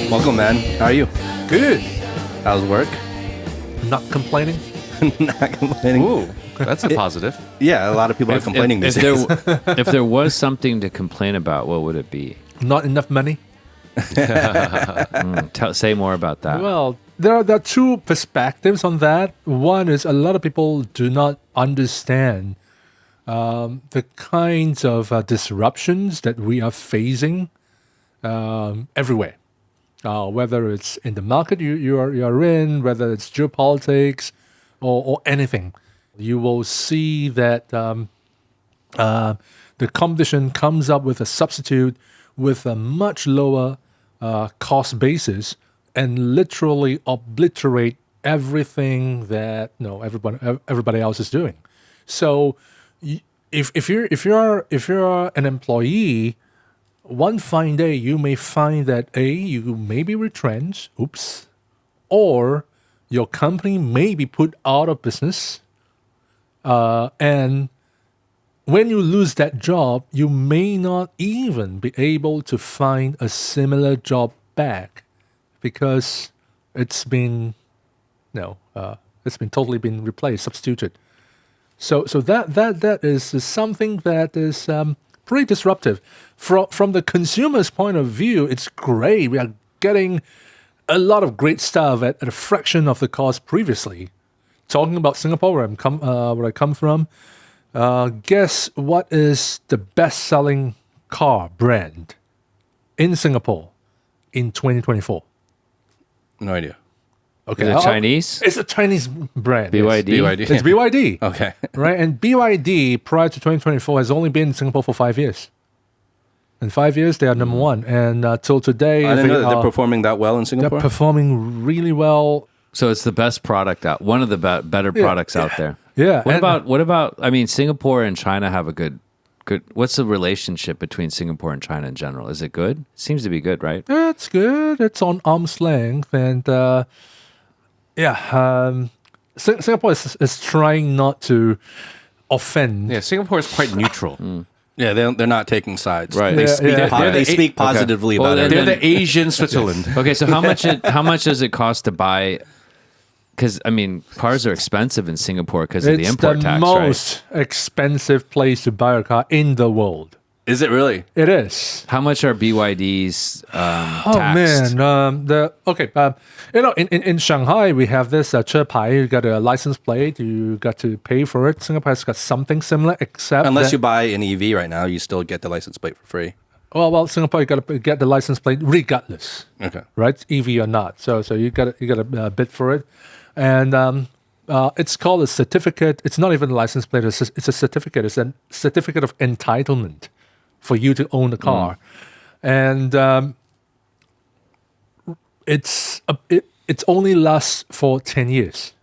Welcome, man. How are you? Good. How's work? Not complaining. Not complaining. Ooh, that's a positive. Yeah, a lot of people are complaining these days. If there was something to complain about, what would it be? Not enough money. Say more about that. Well, there are two perspectives on that. One is a lot of people do not understand the kinds of disruptions that we are facing everywhere. Whether it's in the market you're in, whether it's geopolitics or anything. You will see that the competition comes up with a substitute with a much lower cost basis and literally obliterate everything that everybody else is doing. So if you're an employee, one fine day you may find that you may be retrenched, or your company may be put out of business, and when you lose that job, you may not even be able to find a similar job back because it's been totally been replaced, substituted. So that is something that is pretty disruptive. From the consumer's point of view, it's great. We are getting a lot of great stuff at a fraction of the cost previously. Talking about Singapore, where I come from, guess what is the best-selling car brand in Singapore in 2024? No idea. Okay, Is it Chinese? It's a Chinese brand. BYD? BYD. It's BYD. Okay. Right, and BYD prior to 2024 has only been in Singapore for 5 years. In 5 years, they are number one, and till today, I didn't know that they're performing that well in they're Singapore. performing really well. So it's the best product out. One of the better products out there. Yeah. What about? I mean, Singapore and China have a good. What's the relationship between Singapore and China in general? Is it good? Seems to be good, right? It's good. It's on arm's length, and Singapore is trying not to offend. Yeah, Singapore is quite neutral. Yeah, they're not taking sides. Right. They Yeah, speak, yeah. they speak positively Well, about they're it. They're the Asian Switzerland. Okay, so how much does it cost to buy? Because I mean, cars are expensive in Singapore because of the It's import the tax, most expensive place to buy a car in the world. Is it really? It is. How much are BYD's Oh taxed? man, in Shanghai we have this 车牌. You got a license plate. You got to pay for it. Singapore has got something similar, except Unless that, you buy an EV right now, you still get the license plate for free. well, Singapore you got to get the license plate regardless, Okay. right? EV or not. So you got to bid for it, and it's called a certificate. It's not even a license plate. It's a certificate. It's a certificate of entitlement for you to own the car, and it's only lasts for 10 years.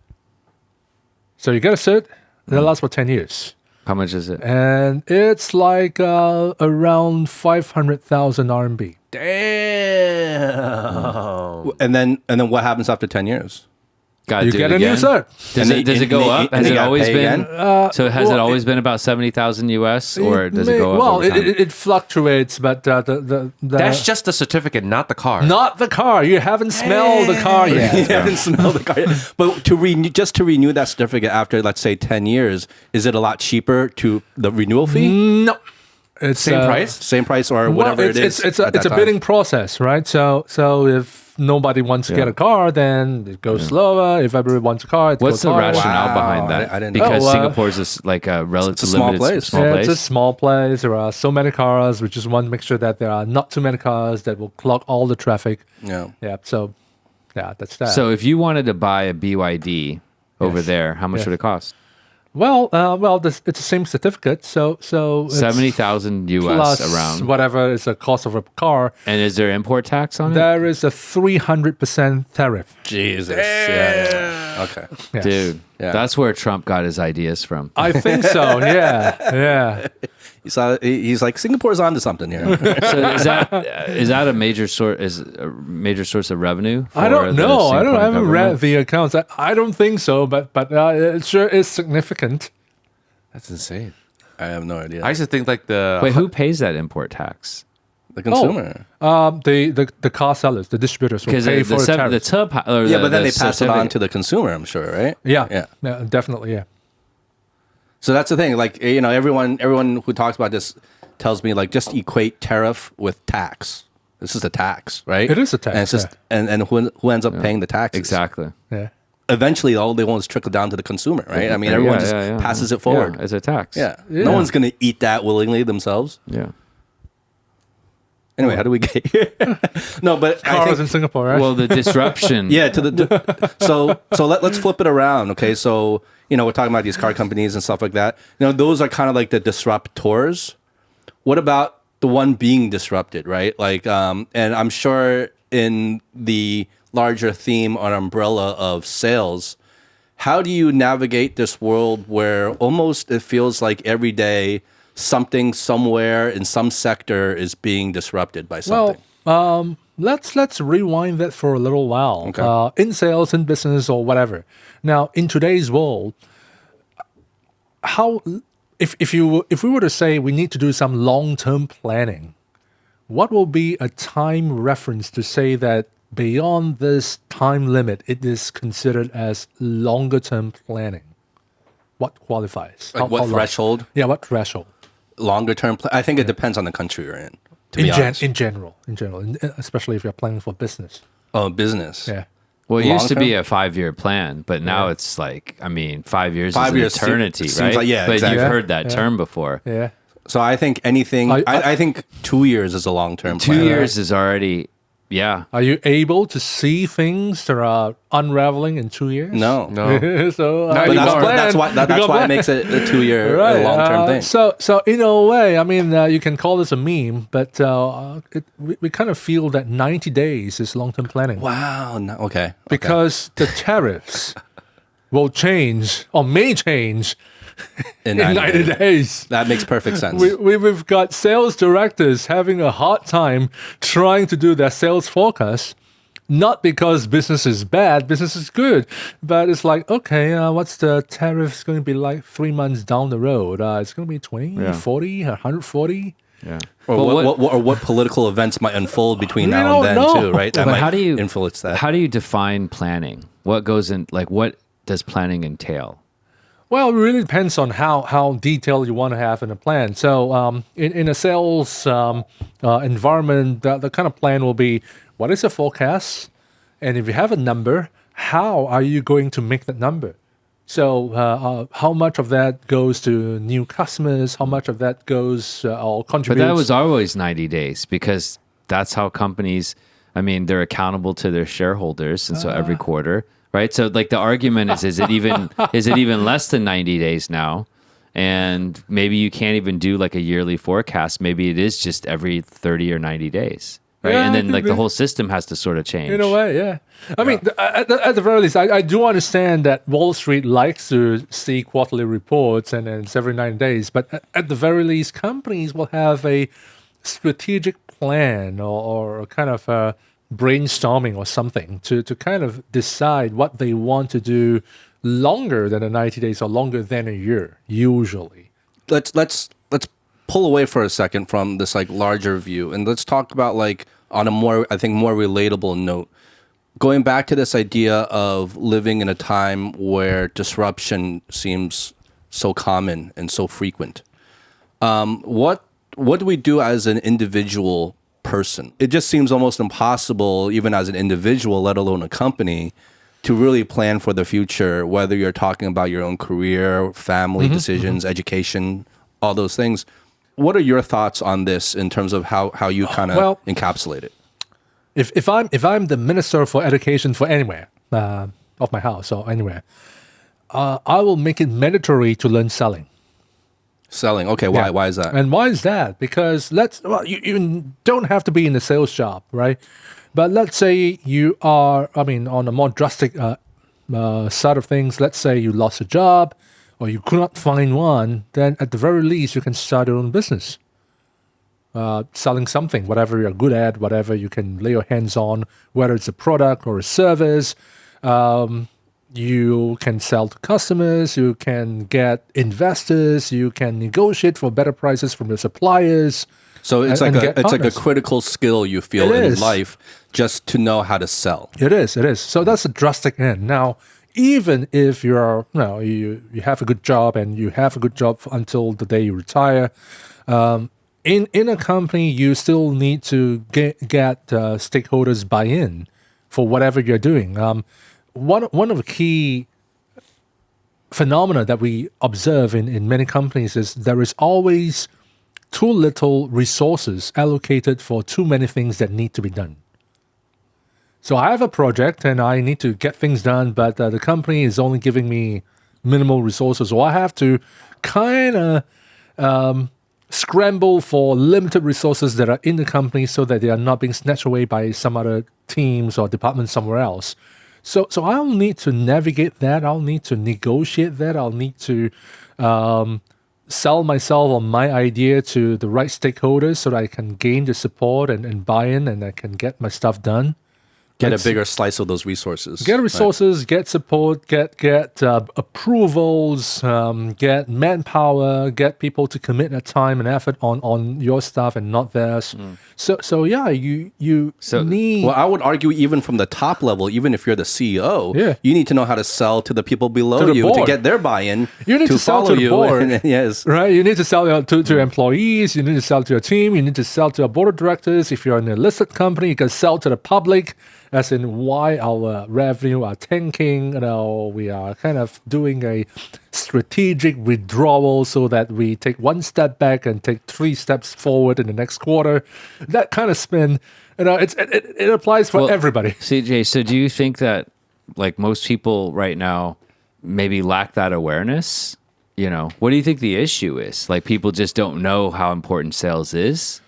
So you get a cert, that lasts for 10 years, How much is it? and it's like around 500,000 RMB. Damn. And then what happens after 10 years? Got You get a new cert. Does it go up? And Has you it gotta always pay been? again? So has it well, always been about 70,000 US, or does it go up? Well, over time? it fluctuates, but the That's just the certificate, not the car. not the car. You haven't smelled the car You yet. haven't smelled the car yet. But to renew that certificate after, let's say, 10 years, is it a lot cheaper to the renewal fee? No, it's Same price? Same price or whatever well, it is? It's at a that time? bidding process, right? So if nobody wants to get a car, then it goes slower. If everybody wants a car, it What's goes the harder. rationale Wow, behind that? I didn't know. Because Oh, Singapore is like a relatively small limited place. small Yeah, place. it's a small place. There are so many cars. We just want to make sure that there are not too many cars that will clog all the traffic. Yeah. Yeah. So, yeah, that's that. So if you wanted to buy a BYD over Yes. there, how much Yes. would it cost? well, it's the same certificate. So it's 70,000 US plus around. whatever is the cost of a car. And is there import tax on it? There is a 300% tariff. Jesus. Yeah. Okay. Yes. Dude, Yeah. that's where Trump got his ideas from. I think so. Yeah. He's like, Singapore's onto something here. So is that a major source of revenue? I don't for the know. I Singaporean haven't read government? the accounts. I don't think so, but it sure is significant. That's insane. I have no idea. I used to think like the Wait, who pays that import tax? The consumer. The car sellers, the distributors will Because pay the for the tariff. 车牌 or Yeah, the- but then the they pass it on certificate. to the consumer, I'm sure, right? Yeah, definitely, yeah. So that's the thing. Like, everyone who talks about this tells me, like, just equate tariff with tax. This is a tax, right? It is a tax, And it's just and who ends up paying the taxes? Exactly. Yeah. Eventually, all they want is trickle down to the consumer, right? I mean, everyone just passes it forward. Yeah, as a tax. Yeah. Yeah. No one's going to eat that willingly themselves. Yeah. Anyway, how do we get here? No, but I Cars think, in Singapore, right? Well, the disruption. yeah, let's flip it around, okay? So, we're talking about these car companies and stuff like that. Those are kind of like the disruptors. What about the one being disrupted, right? Like, and I'm sure in the larger theme or umbrella of sales, how do you navigate this world where almost it feels like every day something somewhere in some sector is being disrupted by something? Well, let's rewind that for a little while. Okay. In sales, in business, or whatever. Now, in today's world, if we were to say we need to do some long-term planning, what will be a time reference to say that beyond this time limit, it is considered as longer-term planning? What qualifies? Like what long? threshold? Yeah, what threshold? Longer term I think it depends on the country you're in, to be honest. In general, especially if you're planning for business. Oh, business. Yeah. Well, it used to Long be a 5-year plan, but now it's like, 5 years 5 is years an eternity, seems right? like- yeah, but exactly. you've heard that term before. Yeah. So I think anything, I think 2 years is a long-term 2 plan. years is already, Are you able to see things that are unraveling in 2 years? No. So But that's why You got it plan. makes it a 2-year Right. long-term thing. So in a way, you can call this a meme, but we kind of feel that 90 days is long-term planning. Wow. No, okay. Because the tariffs will change or may change In in 90 days. That makes perfect sense. We've got sales directors having a hard time trying to do their sales forecast, not because business is bad, business is good, but it's like, okay, what's the tariffs going to be like 3 months down the road? It's going to be 20, 40, 140? yeah. Or what political events might unfold between now don't and then know. too, right? That But might how do you influence that. How do you define planning? What goes in, what does planning entail? Well, it really depends on how detailed you want to have in a plan. So in a sales environment, the kind of plan will be, what is the forecast? And if you have a number, how are you going to make that number? So how much of that goes to new customers? How much of that goes or But contributes? that was always 90 days because that's how companies, they're accountable to their shareholders. And so every quarter, right? So like the argument is it even less than 90 days now? And maybe you can't even do like a yearly forecast. Maybe it is just every 30 or 90 days. Right. Yeah, And it then could like be. the whole system has to sort of change. In a way, yeah. I mean, at the very least, I do understand that Wall Street likes to see quarterly reports and it's every 9 days. But at the very least, companies will have a strategic plan or kind of brainstorming or something to kind of decide what they want to do longer than the 90 days or longer than a year, usually. Let's pull away for a second from this like larger view and let's talk about like on a more relatable note, going back to this idea of living in a time where disruption seems so common and so frequent. What do we do as an individual person? It just seems almost impossible, even as an individual, let alone a company, to really plan for the future, whether you're talking about your own career, family decisions, education, all those things. What are your thoughts on this in terms of how you kind of encapsulate it? If I'm the minister for education for anywhere of my house or anywhere, I will make it mandatory to learn selling. Selling. Okay, why? Yeah. Why is that? And why is that? Because you don't have to be in a sales job, right? But let's say you are, on a more drastic side of things, let's say you lost a job or you could not find one, then at the very least, you can start your own business. Selling something, whatever you're good at, whatever you can lay your hands on, whether it's a product or a service. You can sell to customers, you can get investors, you can negotiate for better prices from your suppliers. So it's and like get a partners. critical skill you feel It in is. life just to know how to sell. It is. So that's a drastic end. Now, even if you're, you have a good job and you have a good job until the day you retire, in a company, you still need to get stakeholders buy-in for whatever you're doing. One of the key phenomena that we observe in many companies is there is always too little resources allocated for too many things that need to be done. So I have a project and I need to get things done, but the company is only giving me minimal resources. So I have to kind of scramble for limited resources that are in the company so that they are not being snatched away by some other teams or departments somewhere else. So I'll need to navigate that. I'll need to negotiate that. I'll need to sell myself or my idea to the right stakeholders so that I can gain the support and buy-in and I can get my stuff done. Get a bigger slice of those resources. Get resources, get support, get approvals, get manpower, get people to commit their time and effort on your stuff and not theirs. So yeah, you need. Well, I would argue even from the top level, even if you're the CEO, Yeah. you need to know how to sell to the people below To the you to board. get their buy-in. You need to sell follow to the you. board. Yes. Right, you need to sell to your employees. You need to sell to your team. You need to sell to your board of directors. If you're in a listed company, you can sell to the public, as in why our revenue are tanking. We are kind of doing a strategic withdrawal so that we take one step back and take 3 steps forward in the next quarter. That kind of spin, it applies for everybody. CJ, so do you think that like most people right now maybe lack that awareness? What do you think the issue is? Like people just don't know how important sales is?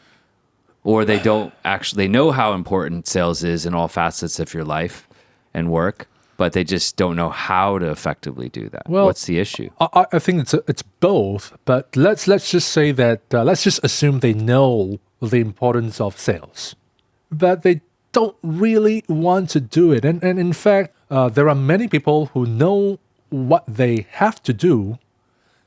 Or they don't actually know how important sales is in all facets of your life and work, but they just don't know how to effectively do that. Well, what's the issue? I think it's both, but let's just say that let's just assume they know the importance of sales, but they don't really want to do it. And in fact, there are many people who know what they have to do,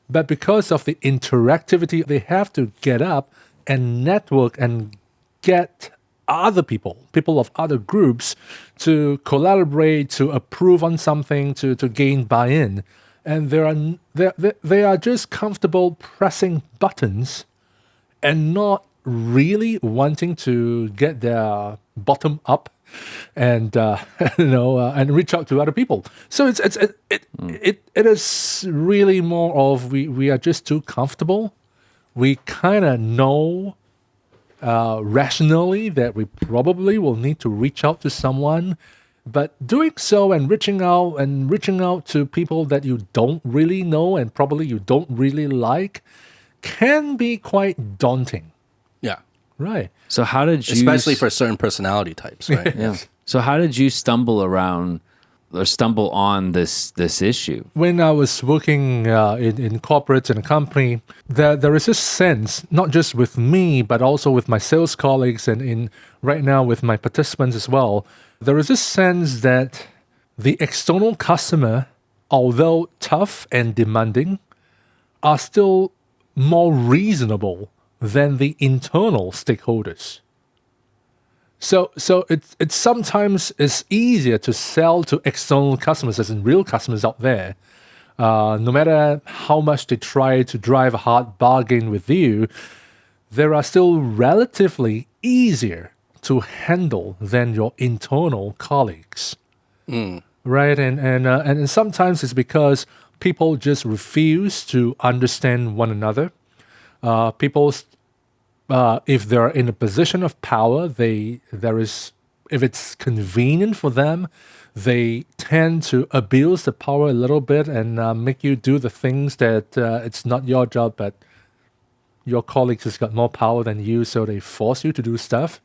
but because of the interactivity, they have to get up and network and get other people of other groups to collaborate, to approve on something, to gain buy-in. And they are just comfortable pressing buttons and not really wanting to get their bottom up and and reach out to other people. So it is really more of we are just too comfortable. We kind of know rationally that we probably will need to reach out to someone, but doing so and reaching out to people that you don't really know and probably you don't really like can be quite daunting. Yeah. Right. So how did you... Especially for certain personality types, right? Yeah. So how did you stumble around or stumble on this issue? When I was working in corporates in a company, there is this sense, not just with me, but also with my sales colleagues and right now with my participants as well, there is this sense that the external customer, although tough and demanding, are still more reasonable than the internal stakeholders. So it's sometimes it's easier to sell to external customers, as in real customers out there. No matter how much they try to drive a hard bargain with you, they are still relatively easier to handle than your internal colleagues, right? And sometimes it's because people just refuse to understand one another. If they're in a position of power, if it's convenient for them, they tend to abuse the power a little bit and make you do the things that it's not your job, but your colleagues has got more power than you, so they force you to do stuff.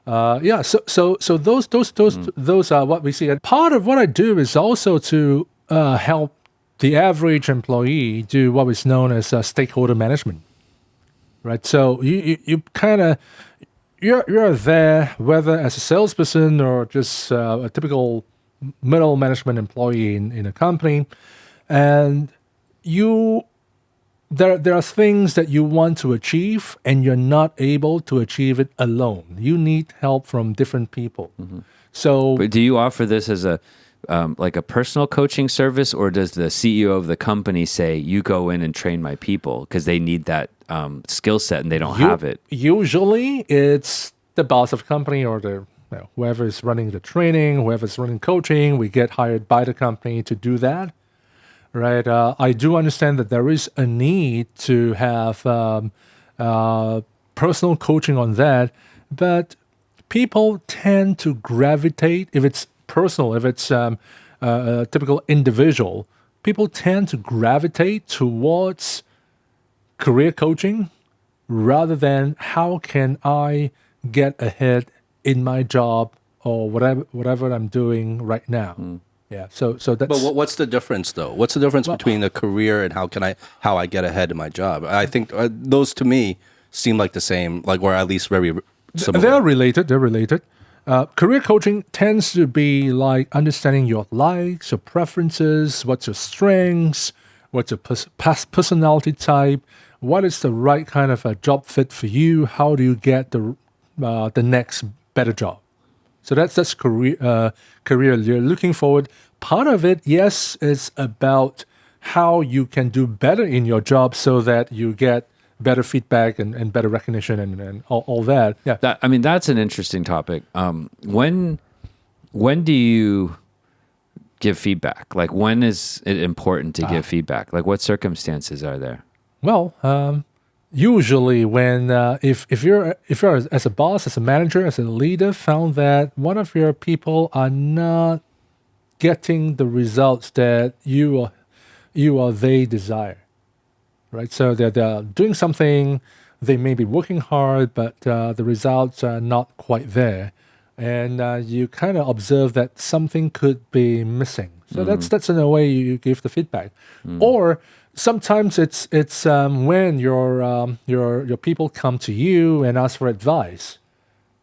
So those are what we see. And part of what I do is also to help the average employee do what is known as stakeholder management. Right, so you kind of you're there whether as a salesperson or just a typical middle management employee in a company, and you there are things that you want to achieve and you're not able to achieve it alone. You need help from different people. So But do you offer this as a like a personal coaching service, or does the CEO of the company say, you go in and train my people because they need that skill set and they don't have it? Usually, it's the boss of the company or the whoever is running the training, whoever is running coaching. We get hired by the company to do that, right? I do understand that there is a need to have personal coaching on that, but people tend to gravitate if it's personal, if it's a typical individual. People tend to gravitate towards career coaching rather than how can I get ahead in my job or whatever I'm doing right now. Yeah. So that's. But what's the difference, though? What's the difference between a career and how I get ahead in my job? I think those to me seem like the same, like or at least very similar. They're related. They're related. Career coaching tends to be like understanding your likes, your preferences, what's your strengths, what's your personality type, what is the right kind of a job fit for you, how do you get the next better job. So that's career. You're looking forward. Part of it, yes, is about how you can do better in your job so that you get better feedback and better recognition and all that. Yeah. That's an interesting topic. When do you give feedback? Like, when is it important to give feedback? Like, what circumstances are there? Well, usually when if you're as a boss, as a manager, as a leader, found that one of your people are not getting the results that you or they desire, right? So they're doing something, they may be working hard, but the results are not quite there, and you kind of observe that something could be missing. So that's in a way you give the feedback, or sometimes it's when your people come to you and ask for advice.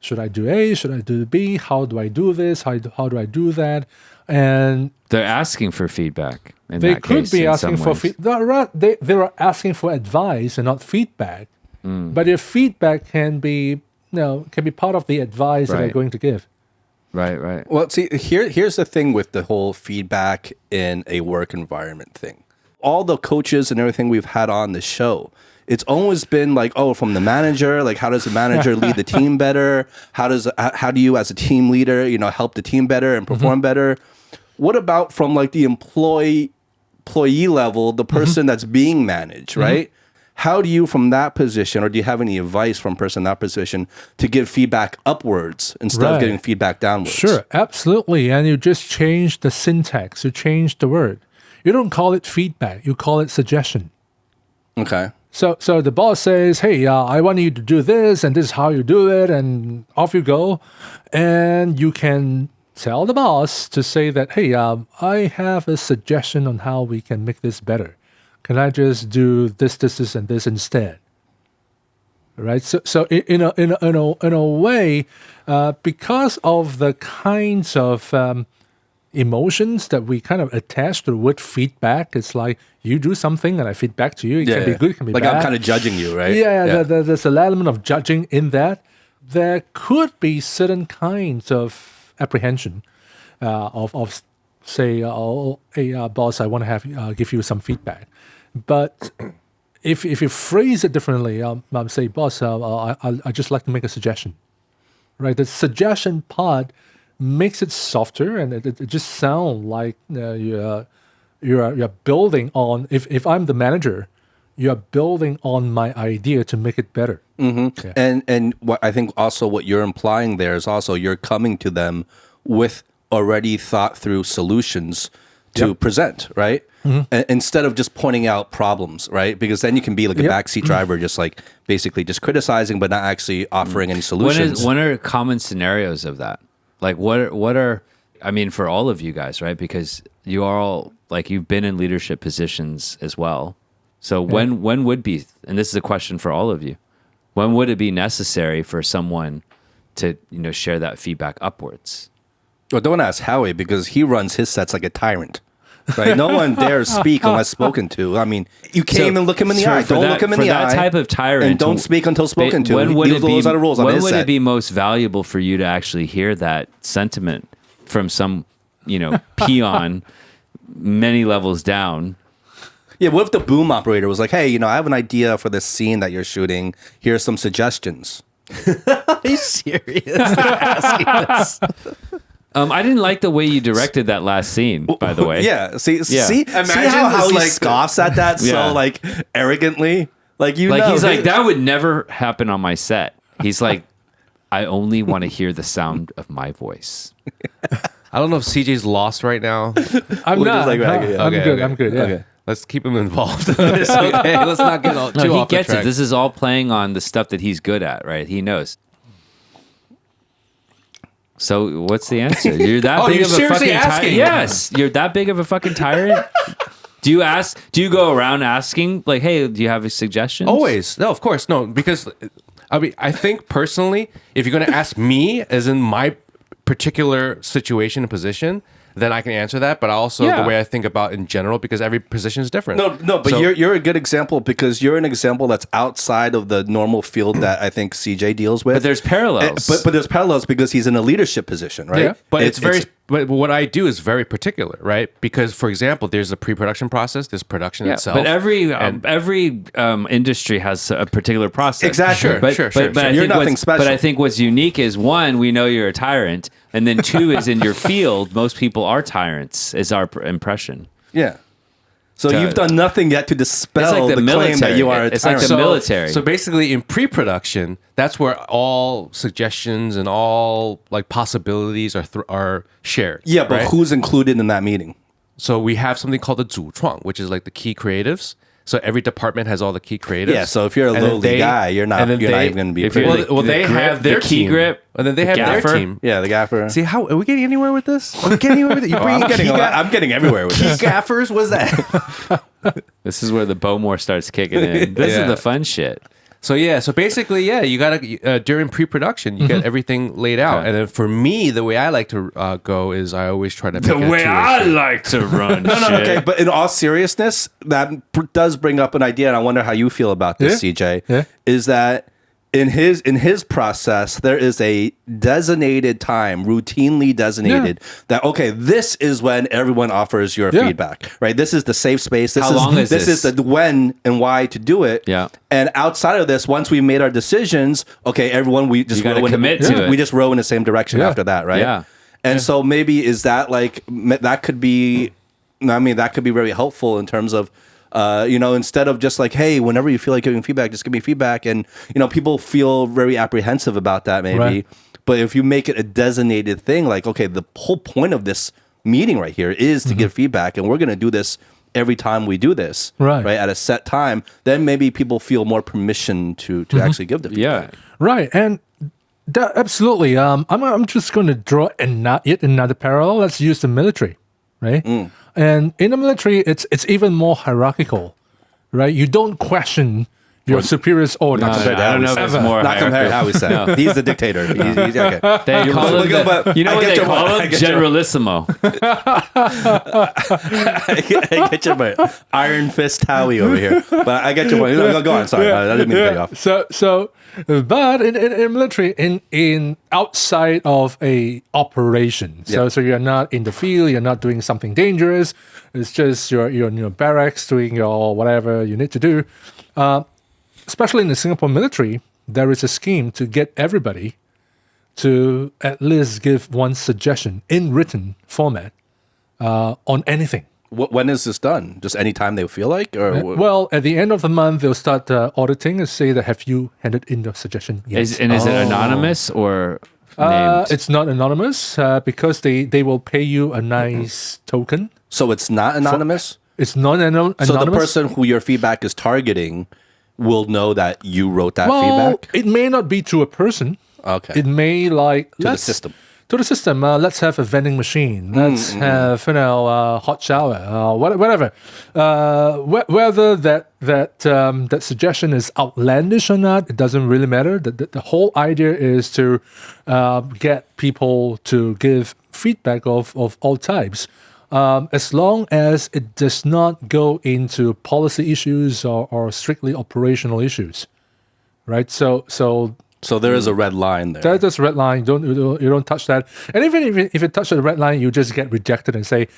Should I do A? Should I do B? How do I do this? How do I do that? And they're asking for feedback. They could be asking for feedback. They are asking for advice and not feedback. But your feedback can be part of the advice that they're going to give. Right. Well, see, here's the thing with the whole feedback in a work environment thing. All the coaches and everything we've had on the show, it's always been like, from the manager, like how does the manager lead the team better? How do you as a team leader, help the team better and perform better? What about from like the employee level, the person that's being managed, right? How do you from that position, or do you have any advice from person in that position to give feedback upwards instead of giving feedback downwards? Sure, absolutely. And you just change the syntax, you change the word. You don't call it feedback, you call it suggestion. Okay. So the boss says, hey, I want you to do this, and this is how you do it, and off you go. And you can tell the boss to say that, hey, I have a suggestion on how we can make this better. Can I just do this, and this instead? Right. So in a way, because of the kinds of emotions that we kind of attach to the word feedback, it's like you do something and I feedback to you. It can be good, it can be like bad. I'm kind of judging you, right? Yeah. There's an element of judging in that. There could be certain kinds of apprehension of say, hey, boss, I want to give you some feedback. But if you phrase it differently, say, boss, I just like to make a suggestion, right? The suggestion part makes it softer, and it just sounds like you're building on. If I'm the manager, you're building on my idea to make it better. Yeah. And what I think also what you're implying there is also you're coming to them with already thought through solutions to present, right? Instead of just pointing out problems, right? Because then you can be like a backseat driver, just like basically just criticizing, but not actually offering any solutions. What are common scenarios of that? Like what are, I mean, for all of you guys, right? Because you are all, like, you've been in leadership positions as well. So when would be, and this is a question for all of you, when would it be necessary for someone to, share that feedback upwards? Well, don't ask Howie because he runs his sets like a tyrant. right? No one dares speak unless spoken to. I mean, you can't even look him in the eye. Don't look him in the eye. For that type of tyrant, and don't speak until spoken to. When would it be? Those are the rules on When his would set. it be most valuable for you to actually hear that sentiment from some, peon many levels down? Yeah, what if the boom operator was like, hey, I have an idea for this scene that you're shooting. Here's some suggestions. Are you serious? Asking this? I didn't like the way you directed that last scene, by the way. Yeah, see Imagine how this, he like, scoffs at that Yeah. so like arrogantly. Like He's like, that would never happen on my set. He's like, I only want to hear the sound of my voice. I don't know if CJ's lost right now. I'm We're not. just like, no, okay, I'm okay, good. okay. I'm good. Yeah. Okay. Let's keep him involved in this. Okay, let's not get all, too No, he off the gets it. track. This is all playing on the stuff that he's good at, right? He knows. So what's the answer? You're that Oh, big you're of a seriously fucking tyrant? asking? Yes, you're that big of a fucking tyrant. Do you go around asking like, hey, do you have a suggestion? Always. No, of course. No, because I think personally, if you're going to ask me as in my particular situation and position, then I can answer that. But also Yeah. the way I think about in general, because every position is different. No, but So- you're a good example because you're an example that's outside of the normal field that I think CJ deals with. But there's parallels. But there's parallels because he's in a leadership position, right? Yeah, but but what I do is very particular, right? Because, for example, there's a pre-production process, there's production Yeah, itself. but every industry has a particular process. Exactly. Sure, But, sure, but, sure, but sure. I You're think nothing what's, special. But I think what's unique is one, we know you're a tyrant, and then two is in your field, most people are tyrants. Is our impression. yeah. So you've done nothing yet to dispel It's like the claim that military. you are a It's like tyrant. the military. So basically, in pre-production, that's where all suggestions and all like possibilities are shared. Yeah, but right? who's included in that meeting? So we have something called the 主创, which is like the key creatives. So every department has all the key creatives. Yeah, so if you're a And then lowly guy, you're not even going to be if you're privy. the- Well, they grip, have their the key team. grip, And then they the have their gaffer. team. Yeah, the gaffer. See, how are we getting anywhere with this? Are we getting anywhere with it? You bring I'm getting everywhere with key this. gaffers? What's that? This is where the Bowmore starts kicking in. This Yeah. is the fun shit. So basically, you gotta during pre-production, you get everything laid out, Okay. and then for me, the way I like to go is I always try to make it a two-way street. like to run No, okay, but in all seriousness, that does bring up an idea, and I wonder how you feel about this, Yeah. CJ. Yeah. Is that in his process, there is a designated time, routinely designated, that okay, this is when everyone offers your Yeah. feedback, right? This is the safe space. This How long is this this? is the when and why to do it. Yeah. And outside of this, once we made our decisions, okay, everyone, we just You gotta row in commit to it. we just row in the same direction Yeah. after that, right? Yeah. And so maybe is that like that could be, I mean, that could be very helpful in terms of, instead of just like, hey, whenever you feel like giving feedback, just give me feedback. And, people feel very apprehensive about that maybe. Right. But if you make it a designated thing, like, okay, the whole point of this meeting right here is to give feedback. And we're going to do this every time we do this, Right. at a set time, then maybe people feel more permission to actually give the feedback. Yeah. Right, and absolutely. I'm just going to draw yet another parallel. Let's use the military, right? And in the military, it's even more hierarchical, right? You don't question your superior's orders. No, compared to I don't how know we if said. it's more Not compared to how we said. He's the dictator. He's okay. They call him but you know I what get they your call point. I him? get your- Generalissimo. I get your point. Iron Fist Howie over here. But I get your point. Go on. Sorry. I didn't mean to cut you off. But in military, in outside of a operation, so you're not in the field, you're not doing something dangerous. It's just you're in your barracks doing your whatever you need to do. Especially in the Singapore military, there is a scheme to get everybody to at least give one suggestion in written format on anything. When is this done? Just anytime they feel like? Or Well, at the end of the month, they'll start auditing and say that have you handed in your suggestion yet? Is it anonymous or named? It's not anonymous because they will pay you a nice token. So it's not anonymous? It's not anonymous. So the person who your feedback is targeting will know that you wrote that well, feedback? it may not be to a person. Okay. It may like To the system. To the system. Let's have a vending machine. Let's have hot shower. Whatever. Whether that suggestion is outlandish or not, it doesn't really matter. The whole idea is to get people to give feedback of all types. as long as it does not go into policy issues or strictly operational issues, right? So So there is a red line there. that's a red line. You don't touch that. And even if you touch the red line, you just get rejected and say,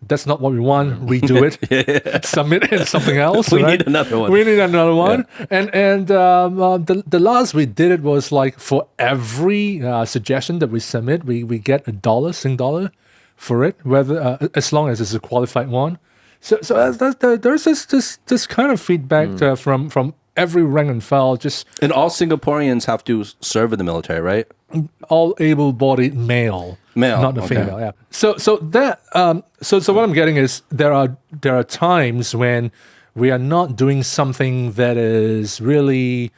that's not what we want. Redo it. Submit it something else. We right? need another one. We need another one. And the last we did it was like for every suggestion that we submit, we get $1 for it, whether as long as it's a qualified one. So there's this kind of feedback from every rank and file, just And all Singaporeans have to serve in the military, right? all able-bodied male, not the okay. female. Yeah. So what I'm getting is there are times when we are not doing something that is really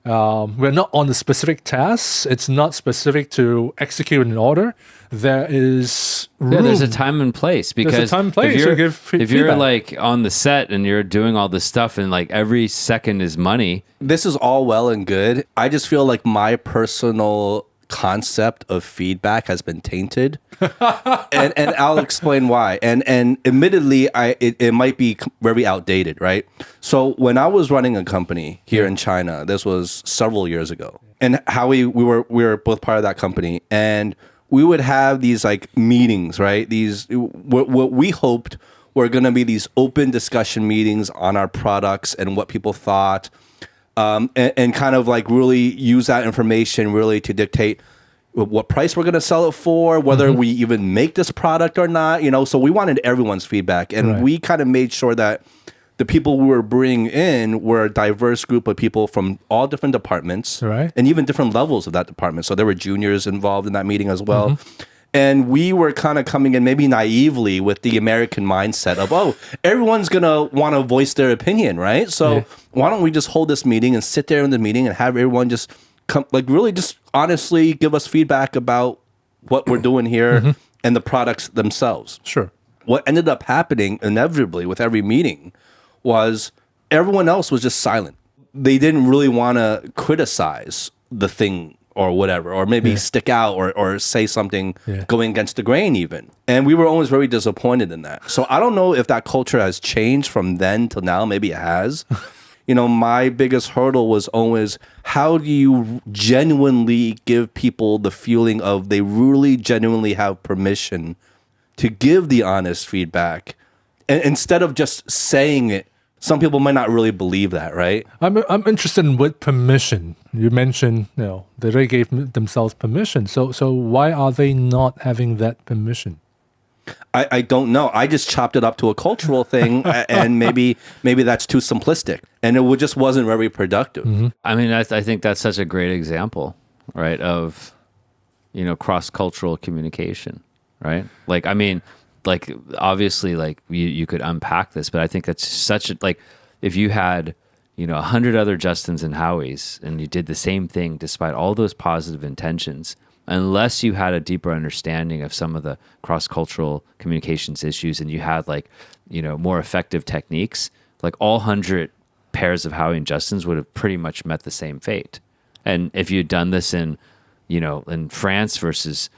we're not on the specific tasks. It's not specific to execute an order. There is room. Yeah, there's a time and place because time and place if to you're, give if you're feedback. like on the set and you're doing all this stuff and like every second is money, This is all well and good. I just feel like my personal concept of feedback has been tainted. and I'll explain why. And admittedly, it might be very outdated, right? So when I was running a company here in China, this was several years ago. And Howie, we were both part of that company, and we would have these like meetings, right? These what we hoped were going to be these open discussion meetings on our products and what people thought. And kind of like really use that information really to dictate what price we're going to sell it for, whether we even make this product or not, So we wanted everyone's feedback, and we kind of made sure that the people we were bringing in were a diverse group of people from all different departments, Right. and even different levels of that department. So there were juniors involved in that meeting as well. And we were kind of coming in maybe naively with the American mindset of, oh, everyone's going to want to voice their opinion, right? So why don't we just hold this meeting and sit there in the meeting and have everyone just come, like really just honestly give us feedback about what we're doing here and the products themselves. Sure. What ended up happening inevitably with every meeting was everyone else was just silent. They didn't really want to criticize the thing or whatever, or maybe stick out or say something going against the grain even. And we were always very disappointed in that. So I don't know if that culture has changed from then till now. Maybe it has. My biggest hurdle was always, how do you genuinely give people the feeling of they really genuinely have permission to give the honest feedback, and instead of just saying it? Some people might not really believe that, right? I'm interested in with permission. You mentioned, they gave themselves permission. So why are they not having that permission? I don't know. I just chopped it up to a cultural thing, and maybe that's too simplistic, and it just wasn't very productive. I mean, I think that's such a great example, right, of, cross-cultural communication, right? Like, I mean, like, obviously, like, you could unpack this, but I think that's such a, like, if you had, 100 other Justins and Howies, and you did the same thing despite all those positive intentions, unless you had a deeper understanding of some of the cross-cultural communications issues and you had, like, more effective techniques, like, all 100 pairs of Howie and Justins would have pretty much met the same fate. And if you'd done this in France versus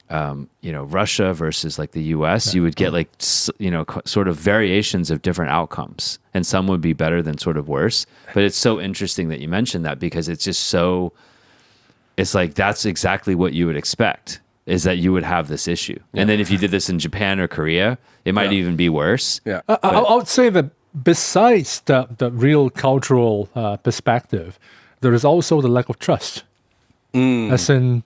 Russia versus like the US, you would get like, sort of variations of different outcomes, and some would be better than sort of worse. But it's so interesting that you mentioned that, because it's just so, it's like, that's exactly what you would expect, is that you would have this issue. And then if you did this in Japan or Korea, it might even be worse. Yeah. I would say that besides the real cultural perspective, there is also the lack of trust. As in,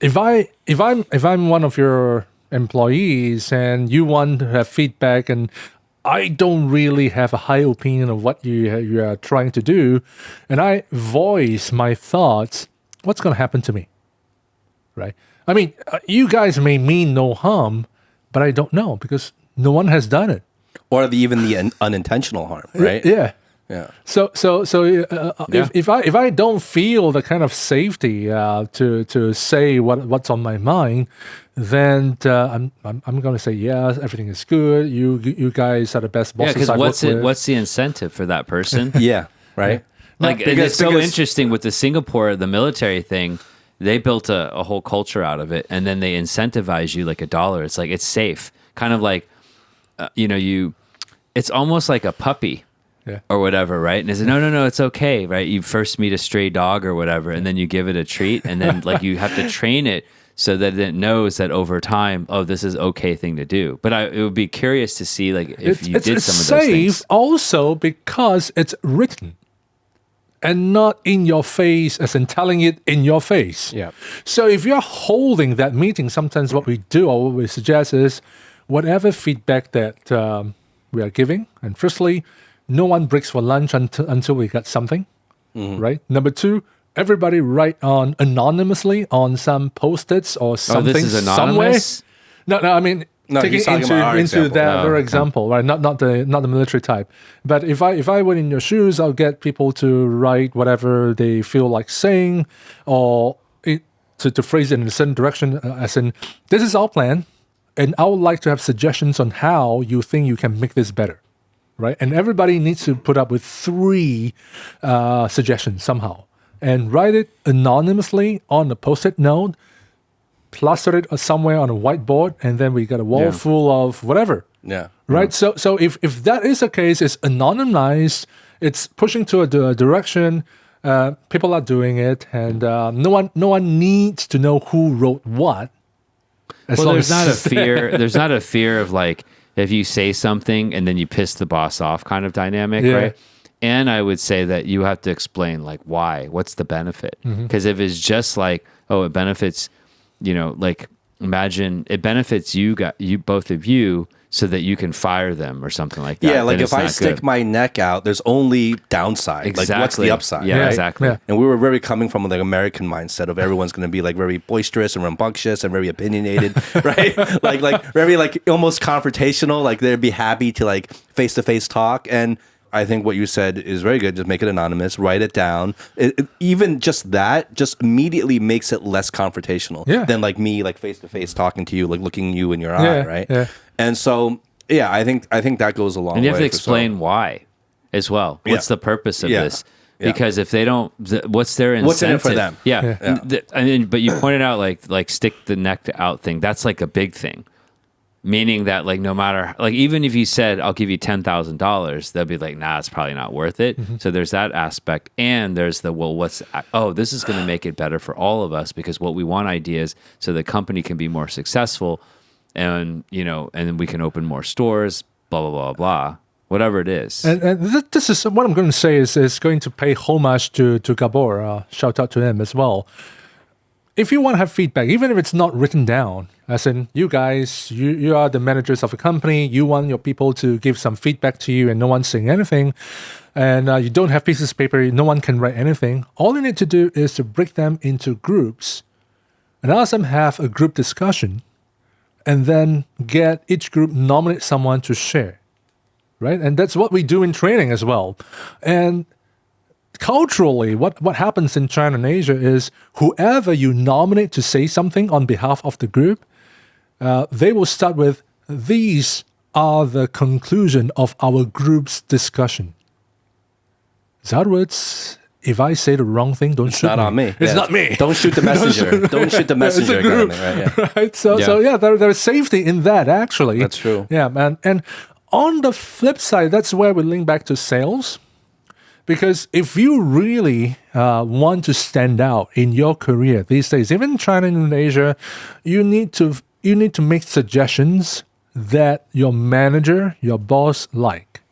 if I'm one of your employees and you want to have feedback, and I don't really have a high opinion of what you are trying to do, and I voice my thoughts, what's going to happen to me? Right? I mean, you guys may mean no harm, but I don't know, because no one has done it. Or even the unintentional harm, right? Yeah. Yeah. So if I don't feel the kind of safety to say what's on my mind, then I'm going to say, yeah, everything is good. You guys are the best bosses. Yeah, because with. what's the incentive for that person? Yeah. Right. Like, Because- it's so because- interesting with the Singapore, the military thing. They built a whole culture out of it, and then they incentivize you like $1. It's like, it's safe, kind of like, it's almost like a puppy. Yeah. Or whatever, right? And they say, no, it's okay, right? You first meet a stray dog or whatever, and then you give it a treat, and then like you have to train it so that it knows that over time, oh, this is okay thing to do. But it would be curious to see like if you did some of those things. Also because it's written and not in your face, as in telling it in your face. Yeah. So if you're holding that meeting, sometimes what we do or what we suggest is whatever feedback that we are giving, and firstly, no one breaks for lunch until we get something, right? Number two, everybody write on anonymously on some post-its or something. Oh, this is anonymous? Somewhere. No, I mean, No, taking he's talking about our into example. that Oh, very okay. example, right? Not the military type. But if I were in your shoes, I'll get people to write whatever they feel like saying, or to phrase it in a certain direction, as in, this is our plan, and I would like to have suggestions on how you think you can make this better. Right, and everybody needs to put up with 3 suggestions somehow, and write it anonymously on a post-it note, plaster it somewhere on a whiteboard, and then we got a wall full of whatever. Yeah. Right. So if that is the case, it's anonymized. It's pushing to a direction. People are doing it, and no one needs to know who wrote what. Well, there's not a fear. There's not a fear of like, if you say something and then you piss the boss off kind of dynamic, right? And I would say that you have to explain like why, what's the benefit? Because if it's just like, oh, it benefits, like imagine it benefits you both of you so that you can fire them or something like that. Yeah, like then if it's I not stick good. my neck out, there's only downside. Exactly. Like what's the upside? Yeah, right? exactly. Yeah. And we were very coming from like American mindset of everyone's going to be like very boisterous and rambunctious and very opinionated, right? like very like almost confrontational. Like they'd be happy to like face to face talk. And I think what you said is very good. Just make it anonymous, write it down. Even just that just immediately makes it less confrontational than like me like face to face talking to you, like looking you in your eye, right? Yeah. And so yeah, I think that goes a long way. And you have to for explain why as well. What's the purpose of this? Yeah. Because if they don't, what's their incentive? What's in it for them? Yeah. I mean, but you pointed out like stick the neck out thing. That's like a big thing. Meaning that like no matter like even if you said I'll give you $10,000, they'll be like, nah, it's probably not worth it. So there's that aspect, and there's the this is going to make it better for all of us because what we want ideas so the company can be more successful, and and then we can open more stores, blah blah blah blah, whatever it is. And this is what I'm going to say is going to pay homage to Gabor. Shout out to him as well. If you want to have feedback, even if it's not written down, as in you guys, you are the managers of a company, you want your people to give some feedback to you and no one's saying anything, and you don't have pieces of paper, no one can write anything, all you need to do is to break them into groups and ask them have a group discussion and then get each group nominate someone to share, right? And that's what we do in training as well. And culturally, what happens in China and Asia is whoever you nominate to say something on behalf of the group, they will start with, these are the conclusion of our group's discussion. In other words, if I say the wrong thing, don't shoot me. Not on me. It's not me. Don't shoot the messenger. Don't shoot the messenger. It's a group, kind of thing, right? Yeah. right? So yeah, there's safety in that actually. That's true. Yeah, man. And on the flip side, that's where we link back to sales. Because if you really want to stand out in your career these days, even in China and Asia, you need to make suggestions that your manager, your boss like.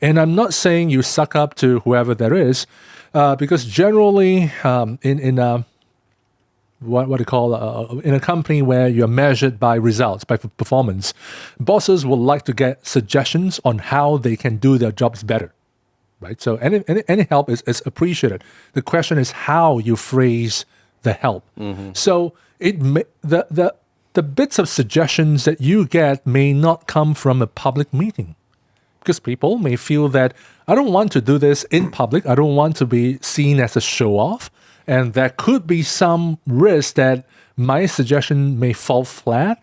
And I'm not saying you suck up to whoever there is, because generally in what do you call in a company where you're measured by results, by performance, bosses would like to get suggestions on how they can do their jobs better. Right, so any help is appreciated. The question is how you phrase the help. So the bits of suggestions that you get may not come from a public meeting, because people may feel that I don't want to do this in public. I don't want to be seen as a show off, and there could be some risk that my suggestion may fall flat.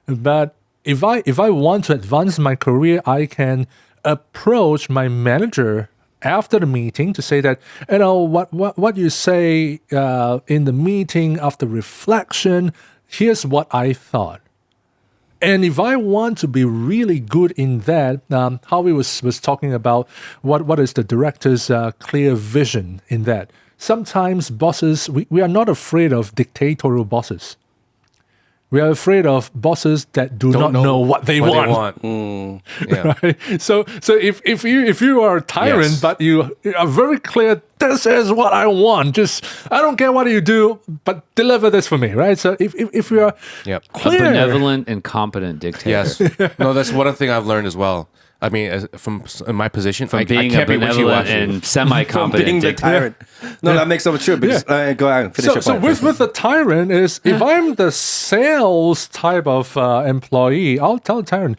But if I want to advance my career, I can approach my manager after the meeting to say that, what you say in the meeting after reflection, here's what I thought. And if I want to be really good in that, Howie was talking about what is the director's clear vision in that. Sometimes bosses, we are not afraid of dictatorial bosses. We are afraid of bosses that do not know what they want. Yeah. Right? So if you are a tyrant, Yes. but you are very clear, this is what I want. Just I don't care what you do, but deliver this for me, right? So if we are Yep. A clear, benevolent and competent dictator. Yes. No, that's one thing I've learned as well. I mean, in my position, From I being can't a be benevolent wishy-washy. and semi-competent being the dictator. tyrant. No, that makes so much true. Because go ahead and finish your so point. with the tyrant is if I'm the sales type of employee, I'll tell the tyrant,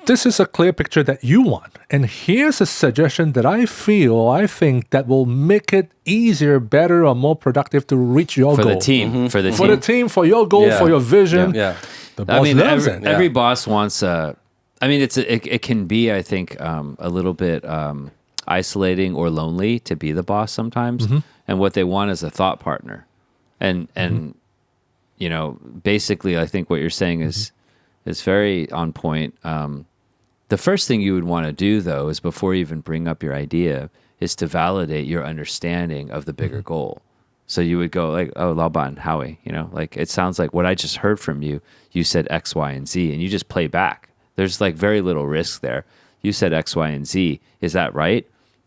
this is a clear picture that you want, and here's a suggestion that I think that will make it easier, better, or more productive to reach your For goal. the team. For the For team. the team, for your goal, Yeah. for your vision. Yeah. The boss loves it. every boss wants it can be, I think, a little bit isolating or lonely to be the boss sometimes. And what they want is a thought partner. And basically, I think what you're saying is very on point. The first thing you would want to do, though, is before you even bring up your idea, is to validate your understanding of the bigger goal. So you would go like, oh, Laoban, Howie, it sounds like what I just heard from you, you said X, Y, and Z, and you just play back. There's like very little risk there. You said X, Y, and Z. Is that right?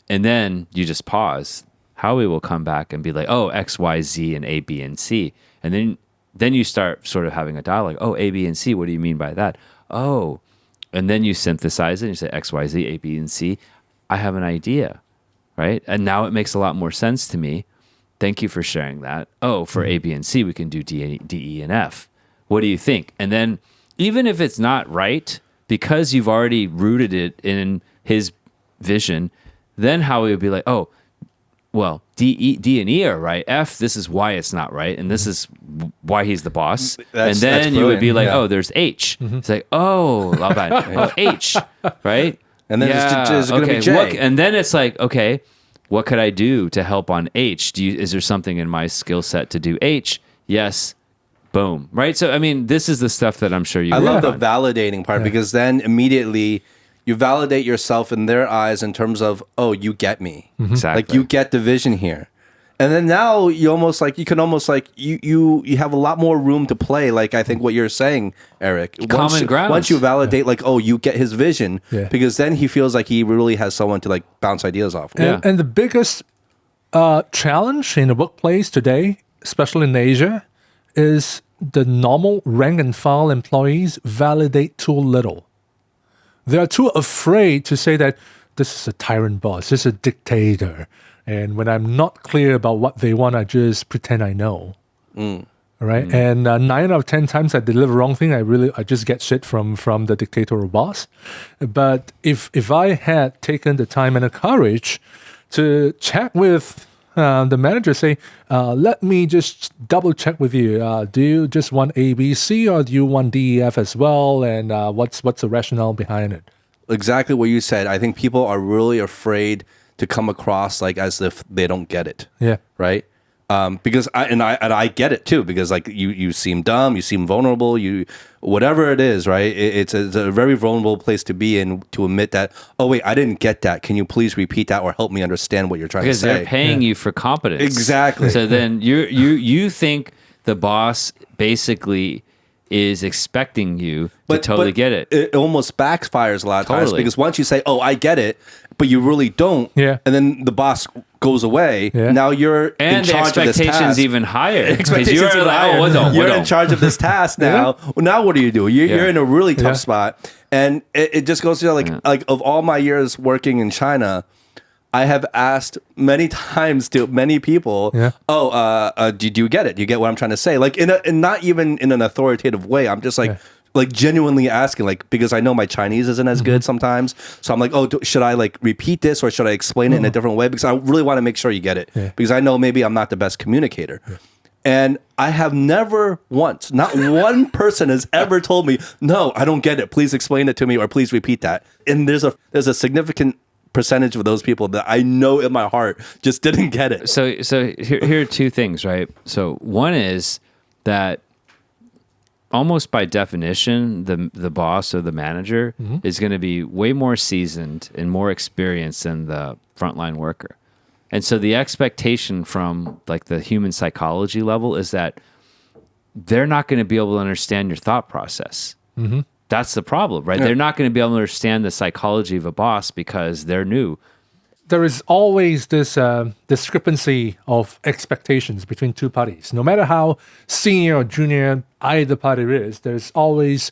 And then you just pause. Howie will come back and be like, oh, X, Y, Z, and A, B, and C. And then you start sort of having a dialogue. Oh, A, B, and C, what do you mean by that? Oh, and then you synthesize it and you say X, Y, Z, A, B, and C. I have an idea, right? And now it makes a lot more sense to me. Thank you for sharing that. Oh, for A, B, and C, we can do D, E, and F. What do you think? And then even if it's not right, because you've already rooted it in his vision, then Howie would be like, oh, well, D and E are right. F, this is why it's not right, and this is why he's the boss. That's and then you would be like, brilliant. Yeah. oh, there's H. It's like, oh, Laoban, oh, H, right? And then it's going to be J. And then it's like, okay, what could I do to help on H? Is there something in my skill set to do H? Yes. Boom. Right? So, I mean, this is the stuff that I'm sure you I love the on. validating part because then immediately you validate yourself in their eyes in terms of, oh, you get me. Exactly. Like you get the vision here. And then now you have a lot more room to play. Like I think what you're saying, Eric. Common ground. Once you validate, like, oh, you get his vision, because then he feels like he really has someone to like bounce ideas off. Yeah. And the biggest challenge in the workplace today, especially in Asia, is the normal rank and file employees validate too little. They are too afraid to say that this is a tyrant boss, this is a dictator. And when I'm not clear about what they want, I just pretend I know. Right? And 9 out of 10 times I deliver wrong thing, I just get shit from the dictatorial boss. But if I had taken the time and the courage to chat with the manager, say, let me just double check with you. Do you just want A, B, C, or do you want D, E, F as well? And what's the rationale behind it? Exactly what you said. I think people are really afraid to come across like as if they don't get it. Yeah. Right. Because I get it too, because like you seem dumb, you seem vulnerable, whatever it is, right? It's a very vulnerable place to be in, to admit that, oh wait, I didn't get that. Can you please repeat that or help me understand what you're trying Because to say? they're paying you for competence. Exactly. So then you think the boss basically is expecting you to totally get it. It almost backfires a lot of times Totally. because once you say, oh, I get it, but you really don't, Yeah. and then the boss goes away, Yeah. now you're in And the charge of this expectations task. even higher. Because Expectations you're even like, higher. oh, what You're the? in charge of this task now. Well, now what do? You're Yeah. in a really tough Yeah. spot. And it just goes to like of all my years working in China, I have asked many times to many people, did you get it? Do you get what I'm trying to say? Like in not even in an authoritative way. I'm just like genuinely asking, like, because I know my Chinese isn't as good sometimes. So I'm like, oh, should I like repeat this or should I explain it in a different way? Because I really want to make sure you get it. Yeah. Because I know maybe I'm not the best communicator. And I have never once, not one person has ever told me, no, I don't get it. Please explain it to me or please repeat that. And there's a significant percentage of those people that I know in my heart just didn't get it. So here are two things, right? So one is that almost by definition, the boss or the manager is going to be way more seasoned and more experienced than the frontline worker. And so the expectation from like the human psychology level is that they're not going to be able to understand your thought process. That's the problem, right? Yeah. They're not going to be able to understand the psychology of a boss because they're new. There is always this discrepancy of expectations between two parties. No matter how senior or junior either party is, there's always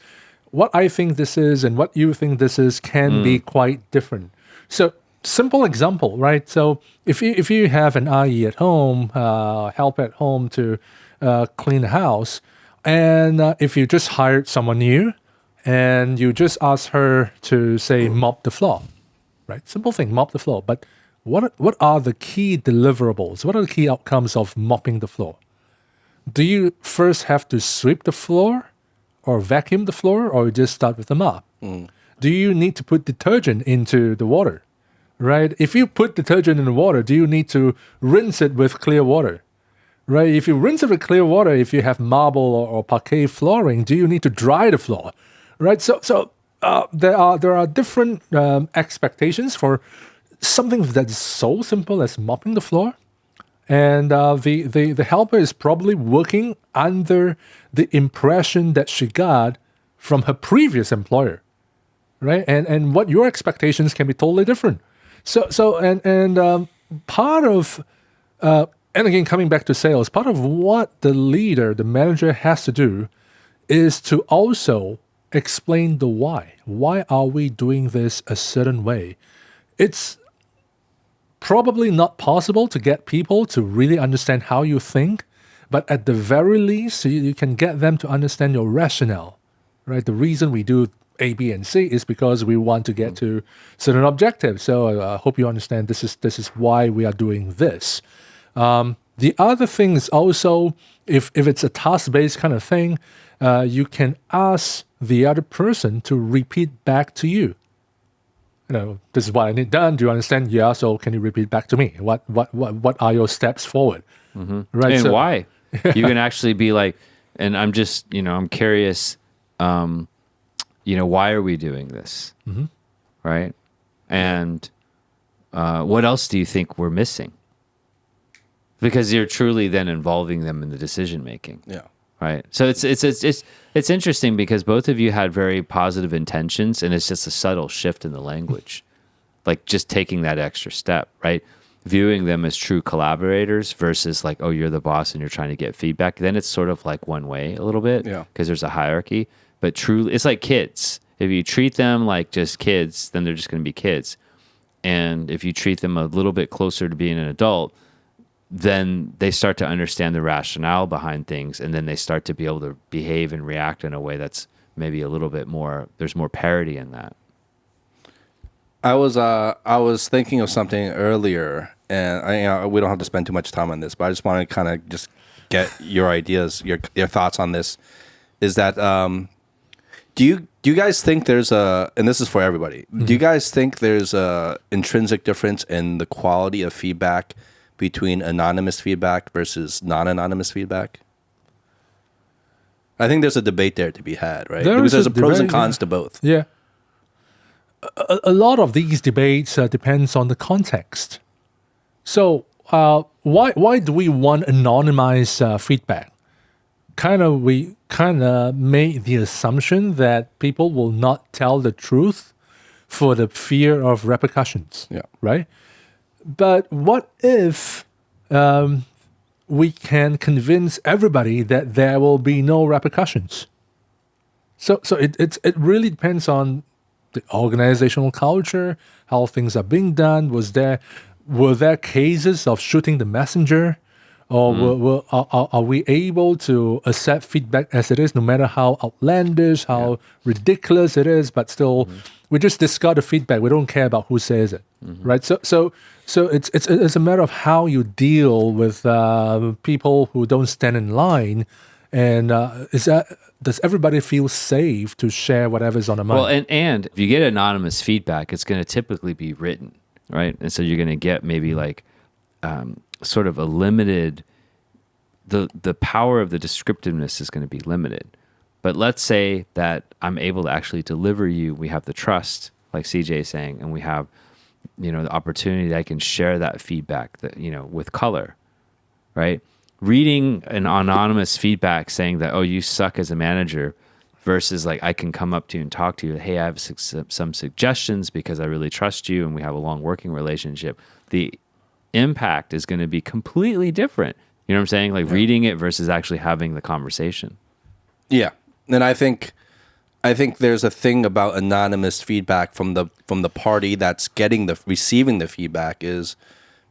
what I think this is and what you think this is can be quite different. So, simple example, right? So, if you have an IE at home, help at home to clean the house, and if you just hired someone new and you just ask her to say mop the floor. Right, simple thing, mop the floor. But what are the key deliverables? What are the key outcomes of mopping the floor? Do you first have to sweep the floor, or vacuum the floor, or you just start with the mop? Do you need to put detergent into the water? Right, if you put detergent in the water, do you need to rinse it with clear water? Right, if you rinse it with clear water, if you have marble or parquet flooring, do you need to dry the floor? Right, so. There are different expectations for something that is so simple as mopping the floor, and the helper is probably working under the impression that she got from her previous employer, right? And what your expectations can be totally different. So part of and again, coming back to sales, part of what the leader, the manager, has to do is to also explain the why. Why are we doing this a certain way? It's probably not possible to get people to really understand how you think, but at the very least, you can get them to understand your rationale, right? The reason we do A, B, and C is because we want to get to certain objectives. So I hope you understand this is why we are doing this. The other thing is also, if it's a task-based kind of thing, you can ask the other person to repeat back to you. You know, this is what I need done. Do you understand? Yeah. So can you repeat back to me? What are your steps forward? Right. And why? You can actually be like, and I'm just, I'm curious, why are we doing this? Right. And what else do you think we're missing? Because you're truly then involving them in the decision making. Yeah. Right. So it's interesting because both of you had very positive intentions, and it's just a subtle shift in the language, like just taking that extra step, right? Viewing them as true collaborators versus like, oh, you're the boss and you're trying to get feedback. Then it's sort of like one way a little bit, because there's a hierarchy. But truly, it's like kids. If you treat them like just kids, then they're just going to be kids. And if you treat them a little bit closer to being an adult, then they start to understand the rationale behind things, and then they start to be able to behave and react in a way that's maybe a little bit more, there's more parity in that. I was thinking of something earlier, and we don't have to spend too much time on this, but I just want to kind of just get your ideas, your thoughts on this. Is that do you guys think there's and this is for everybody, do you guys think there's a intrinsic difference in the quality of feedback between anonymous feedback versus non-anonymous feedback? I think there's a debate there to be had, right? Because there's a pros and cons to both. Yeah. A lot of these debates depends on the context. So why do we want anonymized feedback? We kind of made the assumption that people will not tell the truth for the fear of repercussions. Yeah. Right? But what if we can convince everybody that there will be no repercussions? So it really depends on the organizational culture, how things are being done. Were there cases of shooting the messenger, or are we able to accept feedback as it is, no matter how outlandish, how ridiculous it is, but still we just discard the feedback. We don't care about who says it, right? So it's a matter of how you deal with people who don't stand in line, and does everybody feel safe to share whatever's on their mind? Well, and if you get anonymous feedback, it's going to typically be written, right? And so you're going to get maybe like sort of a limited, the power of the descriptiveness is going to be limited. But let's say that I'm able to actually deliver you. We have the trust, like CJ is saying, and we have, the opportunity that I can share that feedback that, with color, right? Reading an anonymous feedback saying that, oh, you suck as a manager versus like, I can come up to you and talk to you. Hey, I have some suggestions because I really trust you and we have a long working relationship. The impact is going to be completely different. You know what I'm saying? Like reading it versus actually having the conversation. Yeah. And I think there's a thing about anonymous feedback from the party that's receiving the feedback is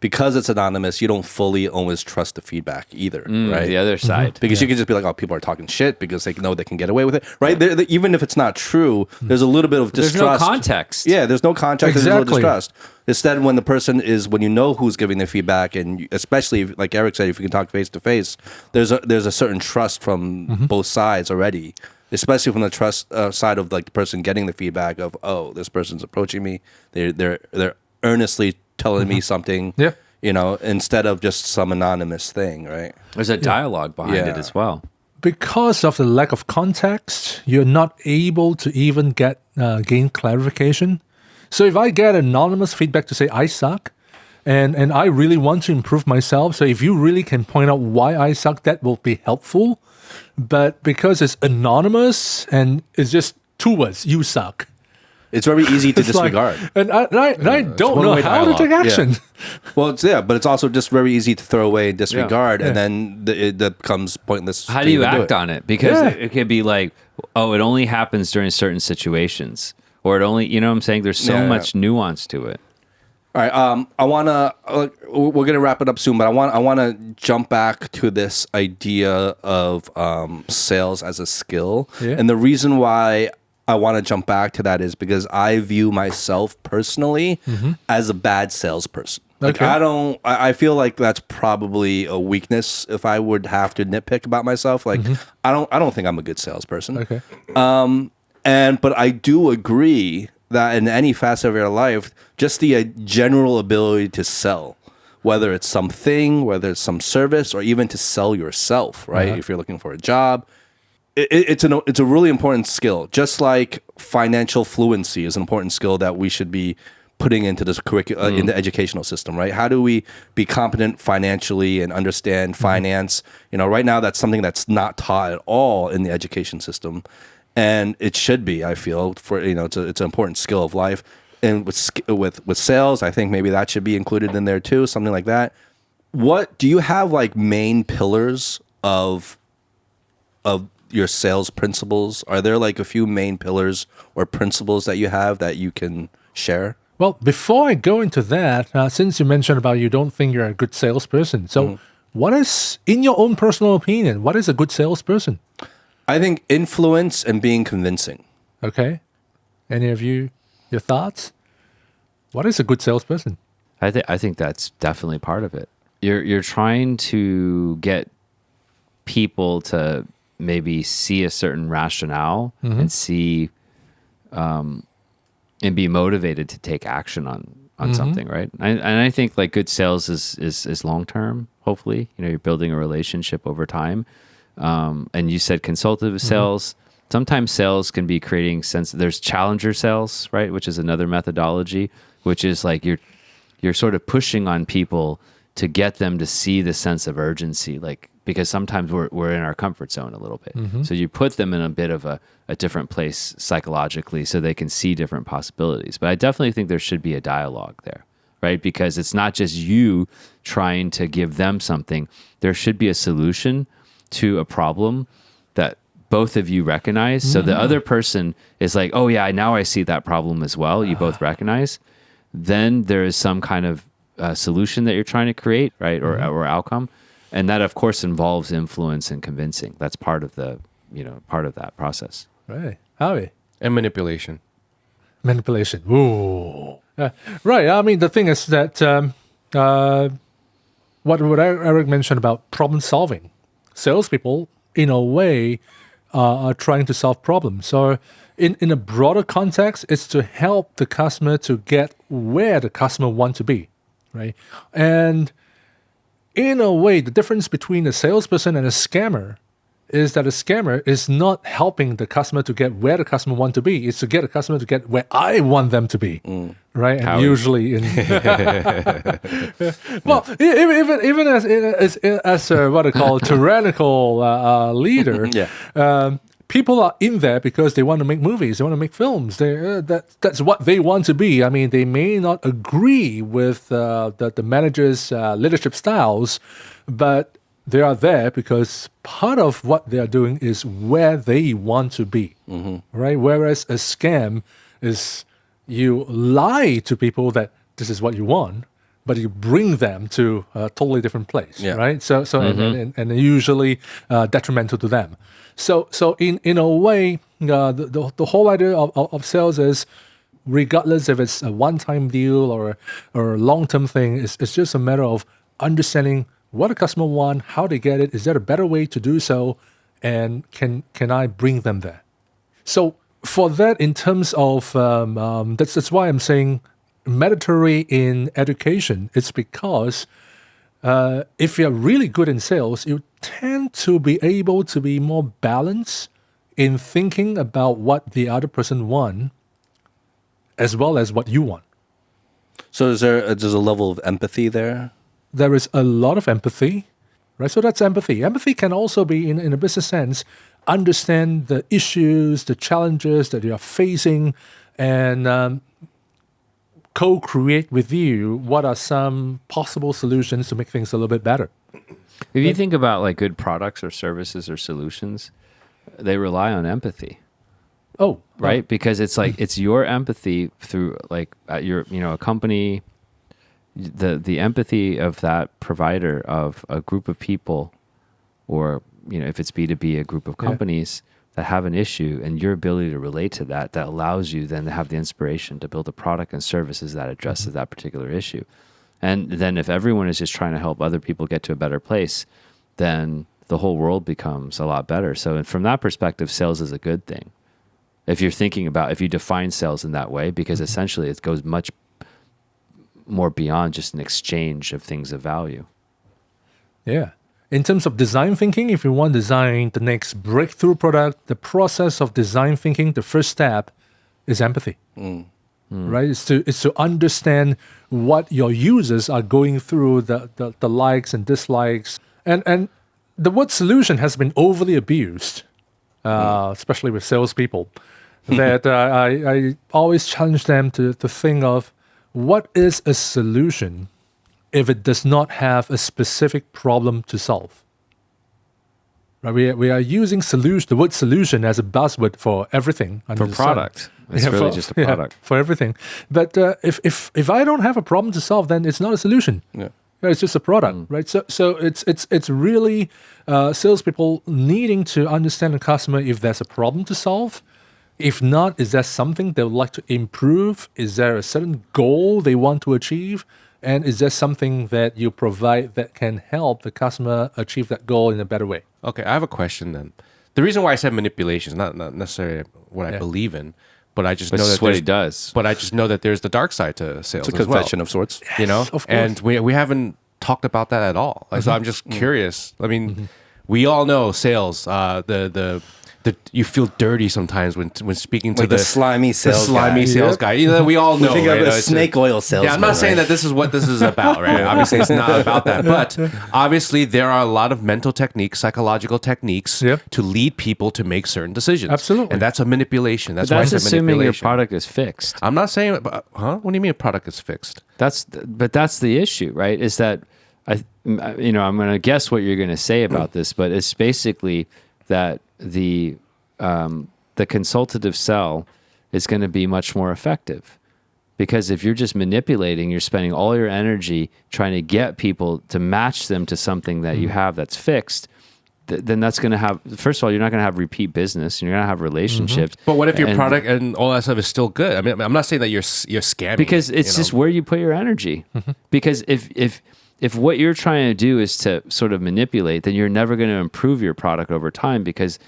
because it's anonymous, you don't fully always trust the feedback either, right? The other side. Because you can just be like, oh, people are talking shit because they know they can get away with it, right? Even if it's not true, there's a little bit of distrust. There's no context. Yeah, there's no context. There's a little Exactly. distrust. Instead, when you know who's giving the feedback, and especially like Eric said, if you can talk face to face, there's a certain trust from both sides already. Especially from the trust side of like the person getting the feedback of, oh, this person's approaching me. They're earnestly telling me something. Yeah. Instead of just some anonymous thing, right? There's a dialogue behind it Yeah. as well. Because of the lack of context, you're not able to even gain clarification. So if I get anonymous feedback to say I suck, and I really want to improve myself, so if you really can point out why I suck, that will be helpful. But because it's anonymous and it's just 2 words, you suck. It's very easy to It's like- disregard. and I don't know one-way how dialogue. to take action. Well, but it's also just very easy to throw away and disregard, and then it becomes pointless. How to do you even act on it? Because it could be like, oh, it only happens during certain situations. Or it only, you know what I'm saying? There's so Yeah. much nuance to it. All right. I want to. We're gonna wrap it up soon, but I want to jump back to this idea of sales as a skill, Yeah. and the reason why I want to jump back to that is because I view myself personally as a bad salesperson. Like Okay. I feel like that's probably a weakness if I would have to nitpick about myself. Like I don't think I'm a good salesperson. Okay. But I do agree that in any facet of your life, just the general ability to sell, whether it's something, whether it's some service, or even to sell yourself, right? If you're looking for a job, it's a really important skill. Just like financial fluency is an important skill that we should be putting into this in the educational system, right? How do we be competent financially and understand finance? Right now that's something that's not taught at all in the education system. And it should be, I feel, for it's an important skill of life. And with sales, I think maybe that should be included in there too, something like that. What do you have like main pillars of your sales principles? Are there like a few main pillars or principles that you have that you can share? Well, before I go into that, since you mentioned about you don't think you're a good salesperson, so what is, in your own personal opinion, what is a good salesperson? I think influence and being convincing. Okay. Any of you, your thoughts? What is a good salesperson? I think that's definitely part of it. You're trying to get people to maybe see a certain rationale and see and be motivated to take action on something, right? And I think like good sales is long term. Hopefully, you're building a relationship over time. And you said consultative sales. Sometimes sales can be creating sense. There's challenger sales, right? Which is another methodology, which is like you're sort of pushing on people to get them to see the sense of urgency, like because sometimes we're in our comfort zone a little bit. So you put them in a bit of a different place psychologically so they can see different possibilities. But I definitely think there should be a dialogue there, right? Because it's not just you trying to give them something. There should be a solution to a problem that both of you recognize. So the other person is like, oh yeah, now I see that problem as well. You both recognize. Then there is some kind of solution that you're trying to create, right? Or outcome. And that of course involves influence and convincing. That's part of part of that process. Right. Howie. And manipulation. Manipulation. Ooh. Right. I mean, the thing is that what Eric mentioned about problem solving. Salespeople, in a way, are trying to solve problems. So in a broader context, it's to help the customer to get where the customer wants to be, right? And in a way, the difference between a salesperson and a scammer is that a scammer is not helping the customer to get where the customer want to be. It's to get the customer to get where I want them to be, right? And Howie. usually, well, even as a, what I call tyrannical leader, people are in there because they want to make movies, they want to make films. That's what they want to be. I mean, they may not agree with the manager's leadership styles, but they are there because part of what they are doing is where they want to be, right? Whereas a scam is you lie to people that this is what you want, but you bring them to a totally different place, right? So and usually detrimental to them. So in a way, the whole idea of sales is, regardless if it's a one-time deal or a long-term thing, it's just a matter of understanding what a customer wants, how they get it, is there a better way to do so, and can I bring them there? So for that, in terms of, that's why I'm saying mandatory in education. It's because if you're really good in sales, you tend to be able to be more balanced in thinking about what the other person wants as well as what you want. So there's a level of empathy there? There is a lot of empathy, right? So that's empathy. Empathy can also be, in a business sense, understand the issues, the challenges that you are facing, and co-create with you what are some possible solutions to make things a little bit better. If you think about like good products or services or solutions, they rely on empathy. Oh, Right? Because it's like, it's your empathy through like at your, a company, the empathy of that provider of a group of people, or, if it's B2B, a group of companies that have an issue, and your ability to relate to that allows you then to have the inspiration to build a product and services that addresses that particular issue. And then if everyone is just trying to help other people get to a better place, then the whole world becomes a lot better. So from that perspective, sales is a good thing. If you're thinking about, if you define sales in that way, because essentially it goes much more beyond just an exchange of things of value. yeah. In terms of design thinking, if you want to design the next breakthrough product, the process of design thinking, the first step is empathy. Right? It's to understand what your users are going through, the likes and dislikes. And the word solution has been overly abused, especially with salespeople, that I always challenge them to think of what is a solution if it does not have a specific problem to solve. Right? We are using the word solution as a buzzword for everything. For product. It's really just a product. For everything. But if I don't have a problem to solve, then it's not a solution. Yeah. It's just a product, right? So it's really salespeople needing to understand the customer if there's a problem to solve. If not, is there something they would like to improve? Is there a certain goal they want to achieve? And is there something that you provide that can help the customer achieve that goal in a better way? Okay, I have a question then. The reason why I said manipulation is not necessarily what I believe in, but I just know That's that what he does. But I just know that there's the dark side to sales It's a as well. confession of sorts. You know, of course. and we haven't talked about that at all. Like, so I'm just curious. I mean, we all know sales. You feel dirty sometimes when speaking to Like the slimy sales sales guy. guy. We all know. Think of right? a It's snake oil salesman. Yeah, I'm not saying right? that this is what this is about, right? Obviously, it's not about that. But obviously, there are a lot of mental techniques, psychological techniques Yep. to lead people to make certain decisions. Absolutely. And that's a manipulation. That's why That's I said assuming your manipulation. product is fixed. I'm not saying, huh? What do you mean a product is fixed? That's the issue, right? Is that I'm going to guess what you're going to say about this, but it's basically that the consultative sell is going to be much more effective, because if you're just manipulating, you're spending all your energy trying to get people to match them to something that you have that's fixed. Then that's going to have, first of all, you're not going to have repeat business, and you're going to have relationships. But what if your And- product and all that stuff is still good? I mean, I'm not saying that you're scamming. because it's just where you put your energy. Because if what you're trying to do is to sort of manipulate, then you're never going to improve your product over time, because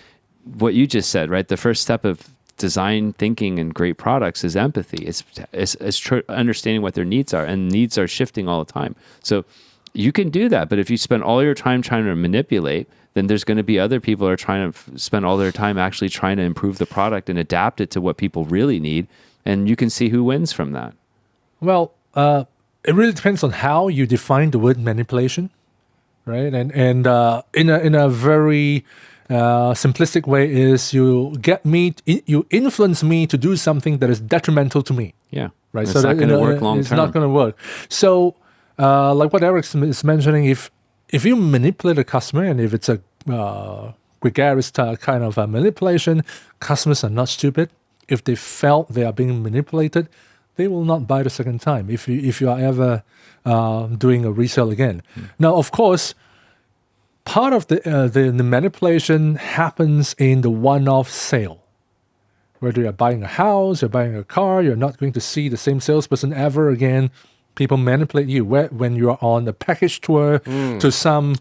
what you just said, right? The first step of design thinking and great products is empathy. It's understanding what their needs are, and needs are shifting all the time. So you can do that. But if you spend all your time trying to manipulate, then there's going to be other people who are trying to spend all their time actually trying to improve the product and adapt it to what people really need. And you can see who wins from that. Well, it really depends on how you define the word manipulation, right? And in a very simplistic way is you influence me to do something that is detrimental to me. Yeah. Right. It's not going to work long term. It's not going to work. So, like what Eric is mentioning, if you manipulate a customer, and if it's a gregarious kind of a manipulation, customers are not stupid. If they felt they are being manipulated, they will not buy the second time. If you are ever doing a resale again. Now, of course, part of the manipulation happens in the one-off sale. Whether you're buying a house, you're buying a car, you're not going to see the same salesperson ever again. People manipulate you when you're on a package tour to some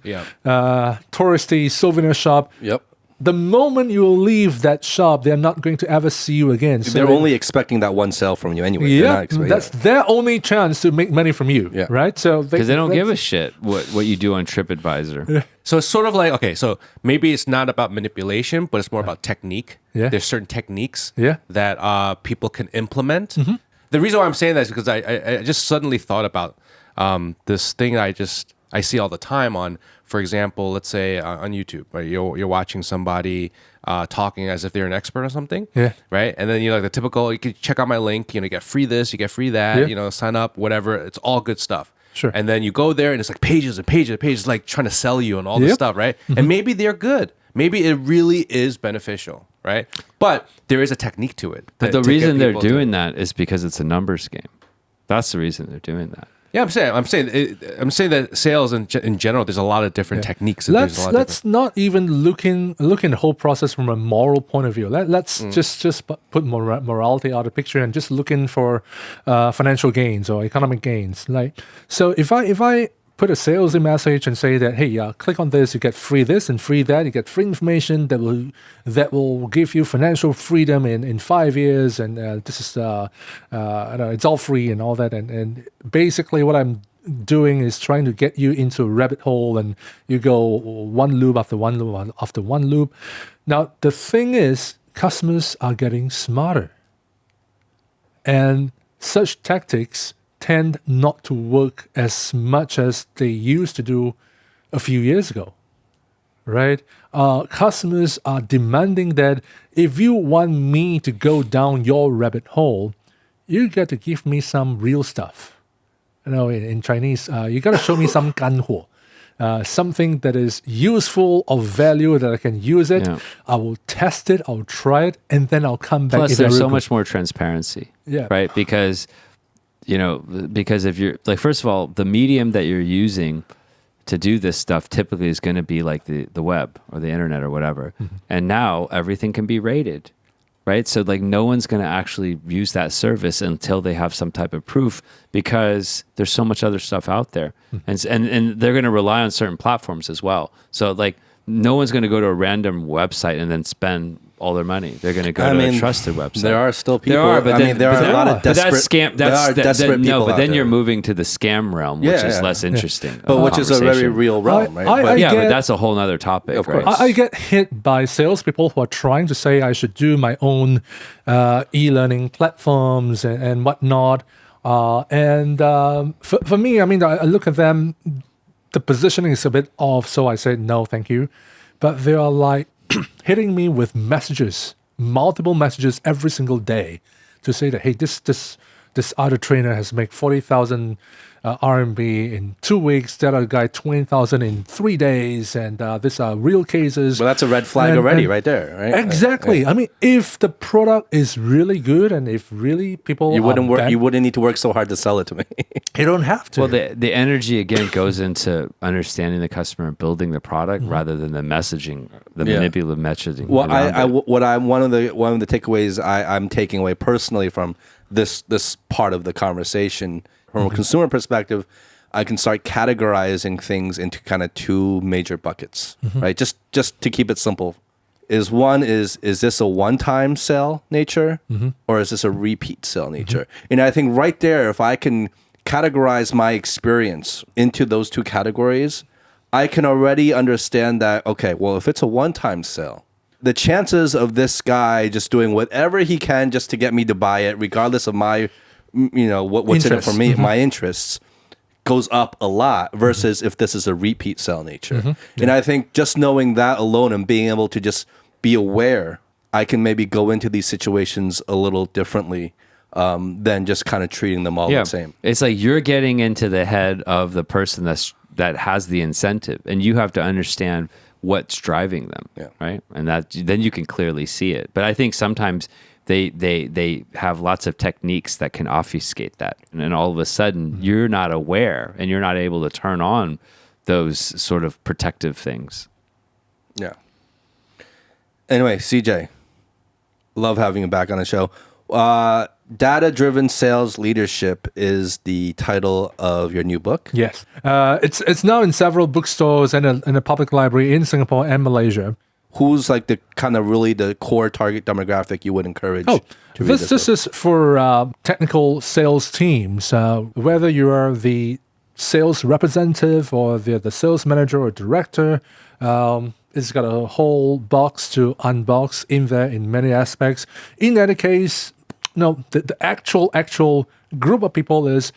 touristy souvenir shop. Yep. The moment you leave that shop, they're not going to ever see you again. So They're only expecting that one sale from you anyway. They're not expecting that's their only chance to make money from you, right? So because they don't give a shit what you do on TripAdvisor. So it's sort of like, okay, so maybe it's not about manipulation, but it's more about technique. Yeah. There's certain techniques Yeah. that people can implement. The reason why I'm saying that is because I just suddenly thought about this thing I see all the time on, for example, let's say on YouTube, right? You're watching somebody talking as if they're an expert or something, right? And then like the typical, you can check out my link, you get free this, you get free that, sign up, whatever. It's all good stuff. Sure. And then you go there and it's like pages and pages and pages, like trying to sell you and all this stuff, right? And maybe they're good. Maybe it really is beneficial, right? But there is a technique to it. But the reason they're doing that is because it's a numbers game. That's the reason they're doing that. Yeah, I'm saying that sales in general, there's a lot of different techniques. And Let's not even look in the whole process from a moral point of view. Let's just put morality out of the picture and just look in for financial gains or economic gains. Like, so if I put a salesy message and say that, hey, click on this, you get free this and free that, you get free information that will give you financial freedom in 5 years, and this is it's all free and all that, and basically what I'm doing is trying to get you into a rabbit hole, and you go one loop after one loop after one loop. Now the thing is, customers are getting smarter, and such tactics tend not to work as much as they used to do a few years ago, right? Customers are demanding that if you want me to go down your rabbit hole, you got to give me some real stuff. In Chinese, you got to show me some 干货, something that is useful, of value, that I can use it. Yeah. I will test it, I'll try it, and then I'll come back. Plus, there's so much more transparency, right? Because if you're like, first of all, the medium that you're using to do this stuff typically is going to be like the web or the internet or whatever. And now everything can be rated, right? So like no one's going to actually use that service until they have some type of proof, because there's so much other stuff out there. And they're going to rely on certain platforms as well. So like no one's going to go to a random website and then spend all their money. They're going to go to a trusted website. There are still people. There are a lot of desperate. Desperate people. But then you're moving to the scam realm, which is less interesting. But which is a very real realm, right? But that's a whole other topic. Of course. Right? I get hit by salespeople who are trying to say I should do my own e-learning platforms and whatnot. For me, I look at them, the positioning is a bit off, so I say, no, thank you. But they are like hitting me with messages, multiple messages every single day to say that, hey, this other trainer has made 40,000 RMB in 2 weeks, that other guy 20,000 in 3 days, and these are real cases. Well, that's a red flag already right there, right? Exactly. If the product is really good and if really people you wouldn't need to work so hard to sell it to me. You don't have to. Well, the energy again goes into understanding the customer and building the product rather than the messaging, the manipulative messaging. Well, one of the takeaways I'm taking away personally from this part of the conversation, from a consumer perspective, I can start categorizing things into kind of two major buckets, right? Just to keep it simple. Is this a one-time sale nature, or is this a repeat sale nature? And I think right there, if I can categorize my experience into those two categories, I can already understand that, okay, well, if it's a one-time sale, the chances of this guy just doing whatever he can just to get me to buy it, regardless of my, what's in it for me, my interests, goes up a lot versus if this is a repeat sell nature. And I think just knowing that alone and being able to just be aware, I can maybe go into these situations a little differently than just kind of treating them all the same. It's like you're getting into the head of the person that has the incentive, and you have to understand what's driving them, right? And then you can clearly see it. But I think sometimes they have lots of techniques that can obfuscate that, and then all of a sudden you're not aware and you're not able to turn on those sort of protective things. Yeah. Anyway, CJ, love having you back on the show. Data-driven sales leadership is the title of your new book. Yes. It's now in several bookstores and in a public library in Singapore and Malaysia. Who's like the kind of really the core target demographic you would encourage to read this is for technical sales teams. Whether you are the sales representative or the sales manager or director, it's got a whole box to unbox in there in many aspects. In any case, the actual group of people is,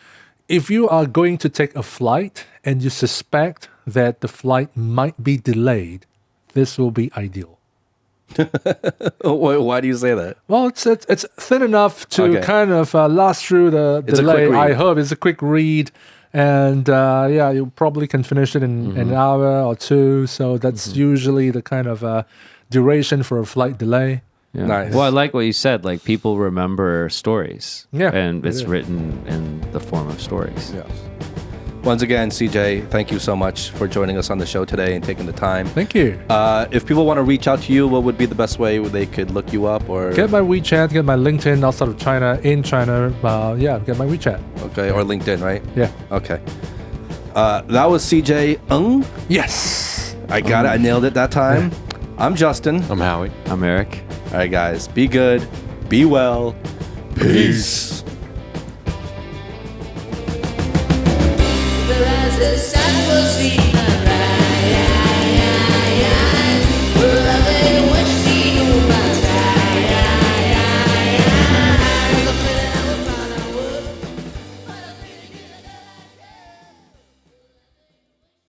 if you are going to take a flight and you suspect that the flight might be delayed, this will be ideal. Why do you say that? Well, it's thin enough to kind of last through the delay. I hope it's a quick read, and you probably can finish it in an hour or two. So that's usually the kind of duration for a flight delay. Yeah. Nice. Well, I like what you said. Like, people remember stories. Yeah. And it's written in the form of stories. Yes. Once again, CJ, thank you so much for joining us on the show today and taking the time. Thank you. If people want to reach out to you, what would be the best way they could look you up? Or get my WeChat, get my LinkedIn outside of China, in China. Get my WeChat. Okay, or LinkedIn, right? Yeah. Okay. That was CJ Ng. Yes. I got it. I nailed it that time. I'm Justin. I'm Howie. I'm Eric. All right, guys. Be good. Be well. Peace.